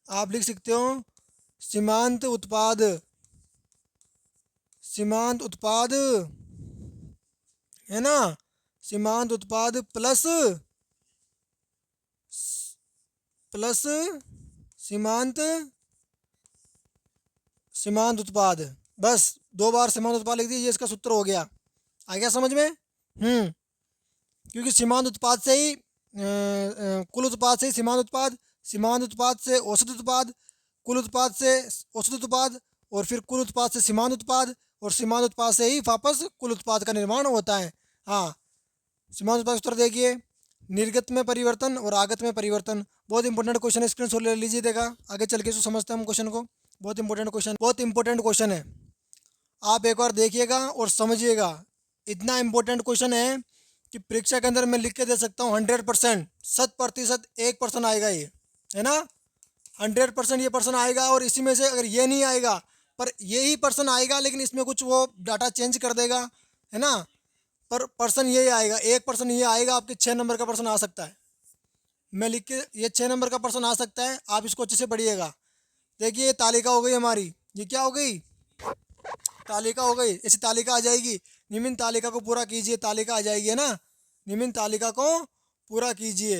S1: आप लिख सकते हो सीमांत उत्पाद, सीमांत उत्पाद है ना, सीमांत उत्पाद प्लस प्लस सीमांत, सीमांत उत्पाद। बस 2 बार सीमांत उत्पाद लिख दीजिए, ये इसका सूत्र हो गया। आ गया समझ में? क्योंकि सीमांत उत्पाद से ही कुल उत्पाद से ही सीमांत उत्पाद, सीमांत उत्पाद से औसत उत्पाद, कुल उत्पाद से औसत उत्पाद, और फिर कुल उत्पाद से सीमांत उत्पाद, और सीमांत उत्पाद से ही वापस कुल उत्पाद का निर्माण होता है। हाँ, सीमांत उत्पाद सूत्र देखिए, निर्गत में परिवर्तन और आगत में परिवर्तन। बहुत इंपॉर्टेंट क्वेश्चन है, स्क्रीनशॉट ले लीजिए, देखा आगे चल के समझते हैं हम क्वेश्चन को। बहुत इंपॉर्टेंट क्वेश्चन, बहुत इंपॉर्टेंट क्वेश्चन है, आप एक बार देखिएगा और समझिएगा। इतना इंपॉर्टेंट क्वेश्चन है कि परीक्षा के अंदर मैं लिख के दे सकता हूँ 100%, 100%, 1% आएगा ये, है ना, 100% ये पर्सन आएगा। और इसी में से अगर ये नहीं आएगा, पर ये ही पर्सन आएगा, लेकिन इसमें कुछ वो डाटा चेंज कर देगा, है ना, पर पर्सन यही आएगा, 1% ये आएगा, आपके 6 नंबर का पर्सन आ सकता है। मैं लिख के, ये 6 नंबर का पर्सन आ सकता है, आप इसको अच्छे से पढ़िएगा। देखिए ये तालिका हो गई हमारी, ये क्या हो गई, तालिका हो गई। ऐसी तालिका आ जाएगी, निम्न तालिका को पूरा कीजिए, तालिका आ जाएगी, है ना, निम्न तालिका को पूरा कीजिए।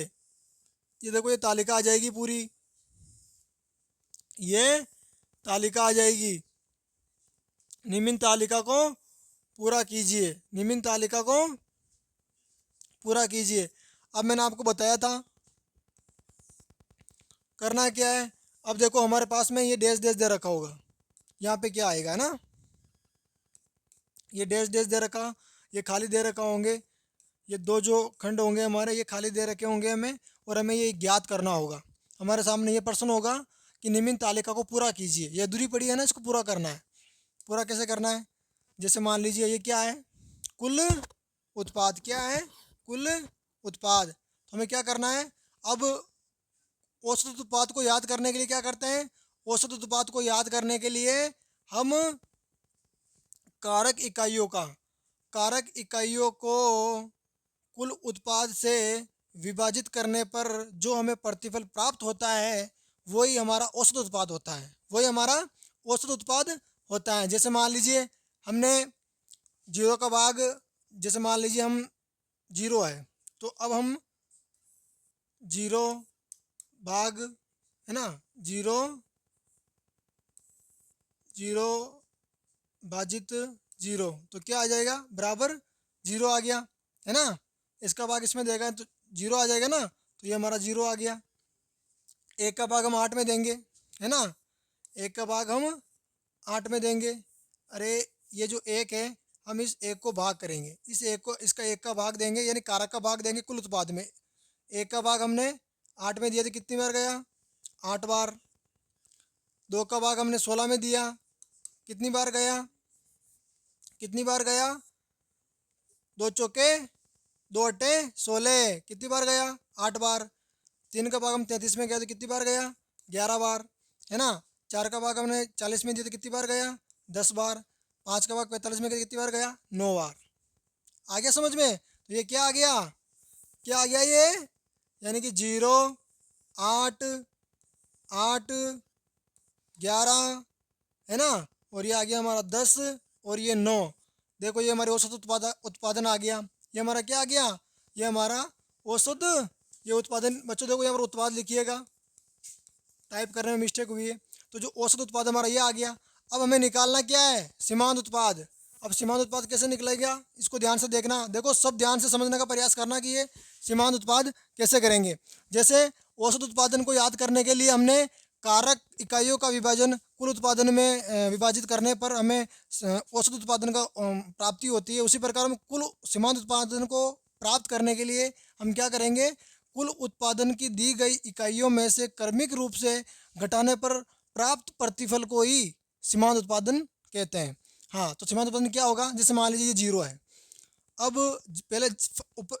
S1: ये देखो ये तालिका आ जाएगी पूरी, ये तालिका आ जाएगी, निम्न तालिका को पूरा कीजिए, निम्न तालिका को पूरा कीजिए। अब मैंने आपको बताया था करना क्या है। अब देखो हमारे पास में ये डैश डैश दे रखा होगा, यहाँ पे क्या आएगा, है ना, ये डैश डैश दे रखा, ये खाली दे रखा होंगे, ये 2 जो खंड होंगे हमारे, ये खाली दे रखे होंगे हमें, और हमें ये ज्ञात करना होगा। हमारे सामने ये प्रश्न होगा कि निम्न तालिका को पूरा कीजिए। ये अधूरी पड़ी है ना, इसको पूरा करना है। पूरा कैसे करना है? जैसे मान लीजिए ये क्या है, कुल उत्पाद। क्या है? कुल उत्पाद। तो हमें क्या करना है, अब औसत उत्पाद को याद करने के लिए क्या करते हैं, औसत उत्पाद को याद करने के लिए हम कारक इकाइयों का, कारक इकाइयों को कुल उत्पाद से विभाजित करने पर जो हमें प्रतिफल प्राप्त होता है, वही हमारा औसत उत्पाद होता है, वही हमारा औसत उत्पाद होता है। जैसे मान लीजिए हमने 0 का भाग, जैसे मान लीजिए हम 0 है, तो अब हम 0 भाग, है ना, 0 0 भाजित 0, तो क्या आ जाएगा, बराबर 0 आ गया, है ना। इसका भाग इसमें देगा तो 0 आ जाएगा ना, तो ये हमारा 0 आ गया। 1 का भाग हम 8 में देंगे, है ना, 1 का भाग हम 8 में देंगे। अरे ये जो 1 है, हम इस 1 को भाग करेंगे, इस 1 को, इसका 1 का भाग देंगे, यानी कारक का भाग देंगे कुल उत्पाद में। 1 का भाग हमने 8 में दिया तो कितनी बार गया, 8 बार। 2 का भाग हमने 16 में दिया, कितनी बार गया, कितनी बार गया, 2 चौके 2 अट्टे 16, कितनी बार गया, 8 बार। 3 का भाग हम 33 में गया तो कितनी बार गया, 11 बार, है ना। 4 का भाग हमने 40 में दिया तो कितनी बार गया, 10 बार। 5 का भाग 45 में गया तो कितनी बार गया, 9 बार। आ गया समझ में? तो ये क्या आ गया, क्या आ गया ये, यानी कि 0 8 8 11, है ना, और ये आ गया हमारा 10 और ये 9। देखो ये हमारे औसत उत्पादन आ गया। ये हमारा क्या आ गया, ये हमारा औसत, ये उत्पादन। बच्चों देखो यहाँ पर उत्पाद लिखिएगा, टाइप करने में मिस्टेक हुई है। तो जो औसत उत्पाद हमारा ये आ गया। अब हमें निकालना क्या है, सीमांत उत्पाद। अब सीमांत उत्पाद कैसे निकलेगा, इसको ध्यान से देखना। देखो सब ध्यान से समझने का प्रयास करना कि ये सीमांत उत्पाद कैसे करेंगे। जैसे औसत उत्पादन को याद करने के लिए हमने कारक इकाइयों का विभाजन कुल उत्पादन में विभाजित करने पर हमें औसत उत्पादन का प्राप्ति होती है। उसी प्रकार हम कुल सीमांत उत्पादन को प्राप्त करने के लिए हम क्या करेंगे, कुल उत्पादन की दी गई इकाइयों में से क्रमिक रूप से घटाने पर प्राप्त प्रतिफल को ही सीमांत उत्पादन कहते हैं। हाँ, तो सीमांत उत्पादन क्या होगा, जैसे मान लीजिए ये जीरो है। अब पहले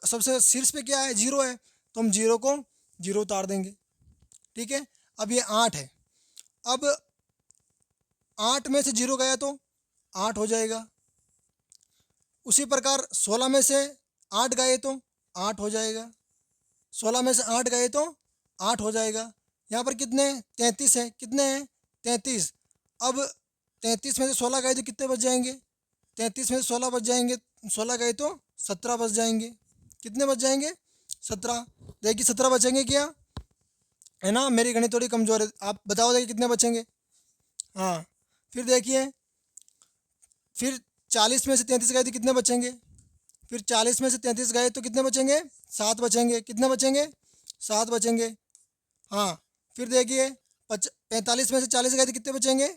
S1: सबसे शीर्ष पे क्या है, जीरो है, तो हम जीरो को जीरो उतार देंगे। ठीक है। अब ये 8 है। अब 8 में से जीरो गया तो 8 हो जाएगा। उसी प्रकार 16 में से 8 गए तो 8 हो जाएगा। 16 में से 8 गए तो 8 हो जाएगा। यहाँ पर कितने, 33 है। कितने हैं, 33। अब 33 में से 16 गए तो कितने बच जाएंगे, 33 में से 16 बच जाएंगे, 16 गए तो 17 बच जाएंगे। कितने बच जाएंगे, 17। देखिए 17 बचेंगे क्या, है ना। मेरी गणित थोड़ी कमज़ोर है, आप बताओ देखिए कितने बचेंगे। हाँ, फिर देखिए, फिर 40 में से 33 गए तो कितने बचेंगे, फिर 40 में से 33 गए तो कितने बचेंगे, 7 बचेंगे। कितने बचेंगे, 7 बचेंगे। हाँ, फिर देखिए 45 में से 40 गए तो कितने बचेंगे,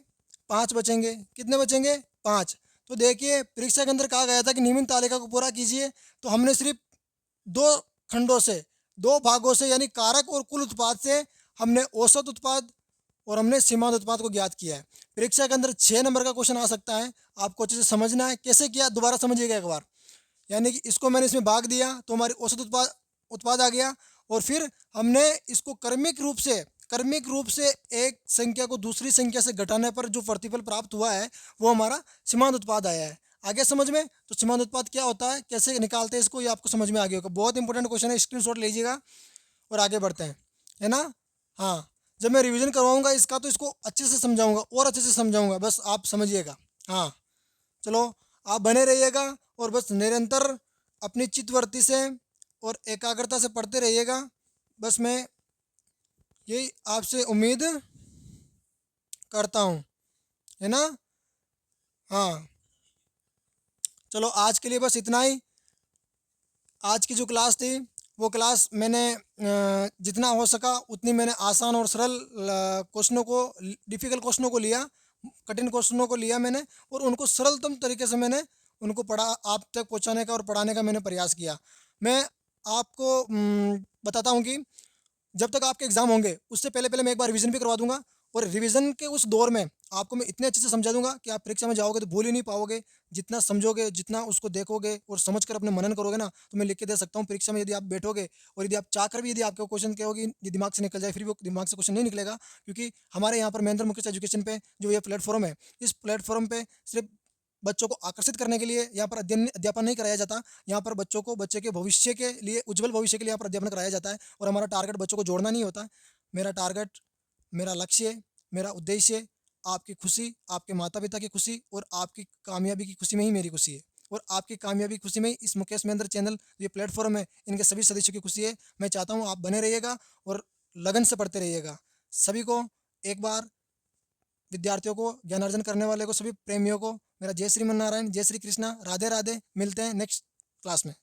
S1: 5 बचेंगे। कितने बचेंगे, 5। तो देखिए परीक्षा के अंदर कहा गया था कि निम्न तालिका को पूरा कीजिए, तो हमने सिर्फ 2 खंडों से, 2 भागों से, यानी कारक और कुल उत्पाद से हमने औसत उत्पाद और हमने सीमांत उत्पाद को ज्ञात किया है। परीक्षा के अंदर 6 नंबर का क्वेश्चन आ सकता है, आपको अच्छे से समझना है। कैसे किया, दोबारा समझिएगा एक बार। यानी कि इसको मैंने इसमें भाग दिया तो हमारी औसत उत्पाद उत्पाद आ गया, और फिर हमने इसको क्रमिक रूप से एक संख्या को दूसरी संख्या से घटाने पर जो प्रतिफल प्राप्त हुआ है वो हमारा सीमांत उत्पाद आया है। आगे समझ में, तो सीमांत उत्पाद क्या होता है, कैसे निकालते हैं इसको, ये आपको समझ में आ गया होगा। बहुत इंपॉर्टेंट क्वेश्चन है, स्क्रीनशॉट लीजिएगा और आगे बढ़ते हैं, है ना। हाँ, जब मैं रिवीजन करवाऊंगा इसका तो इसको अच्छे से समझाऊंगा और अच्छे से समझाऊंगा, बस आप समझिएगा। हाँ, चलो आप बने रहिएगा और बस निरंतर अपनी चित्तवृत्ति से और एकाग्रता से पढ़ते रहिएगा। बस मैं यही आपसे उम्मीद करता हूँ, है ना। हाँ, चलो आज के लिए बस इतना ही। आज की जो क्लास थी वो क्लास मैंने जितना हो सका उतनी मैंने आसान और सरल क्वेश्चनों को, डिफ़िकल्ट क्वेश्चनों को लिया, कठिन क्वेश्चनों को लिया मैंने, और उनको सरलतम तरीके से मैंने उनको पढ़ा, आप तक पहुंचाने का और पढ़ाने का मैंने प्रयास किया। मैं आपको बताता हूं कि जब तक आपके एग्ज़ाम होंगे उससे पहले पहले मैं एक बार रिवीजन भी करवा दूंगा, और रिवीजन के उस दौर में आपको मैं इतने अच्छे से समझा दूंगा कि आप परीक्षा में जाओगे तो भूल ही नहीं पाओगे। जितना समझोगे, जितना उसको देखोगे और समझ कर अपने मनन करोगे ना, तो मैं लिख के दे सकता हूँ परीक्षा में यदि आप बैठोगे और यदि आप चाहकर भी यदि आपको क्वेश्चन कहोगे ये दिमाग से निकल जाए, फिर भी वो दिमाग से क्वेश्चन नहीं निकलेगा। क्योंकि हमारे यहाँ पर महेंद्र मुकेश एजुकेशन पे जो ये प्लेटफॉर्म है, इस प्लेटफॉर्म पे सिर्फ बच्चों को आकर्षित करने के लिए यहाँ पर अध्यापन नहीं कराया जाता। यहाँ पर बच्चों को, बच्चे के भविष्य के लिए, उज्जवल भविष्य के लिए यहाँ पर अध्यापन कराया जाता है। और हमारा टारगेट बच्चों को जोड़ना नहीं होता। मेरा टारगेट, मेरा लक्ष्य, मेरा उद्देश्य आपकी खुशी, आपके माता पिता की खुशी और आपकी कामयाबी की खुशी में ही मेरी खुशी है। और आपकी कामयाबी की खुशी में ही इस मुकेश महेंद्र चैनल, ये प्लेटफॉर्म है, इनके सभी सदस्यों की खुशी है। मैं चाहता हूँ आप बने रहिएगा और लगन से पढ़ते रहिएगा। सभी को एक बार, विद्यार्थियों को, ज्ञानार्जन करने वाले को, सभी प्रेमियों को मेरा जय श्रीमन नारायण, जय श्री कृष्णा, राधे राधे। मिलते हैं नेक्स्ट क्लास में।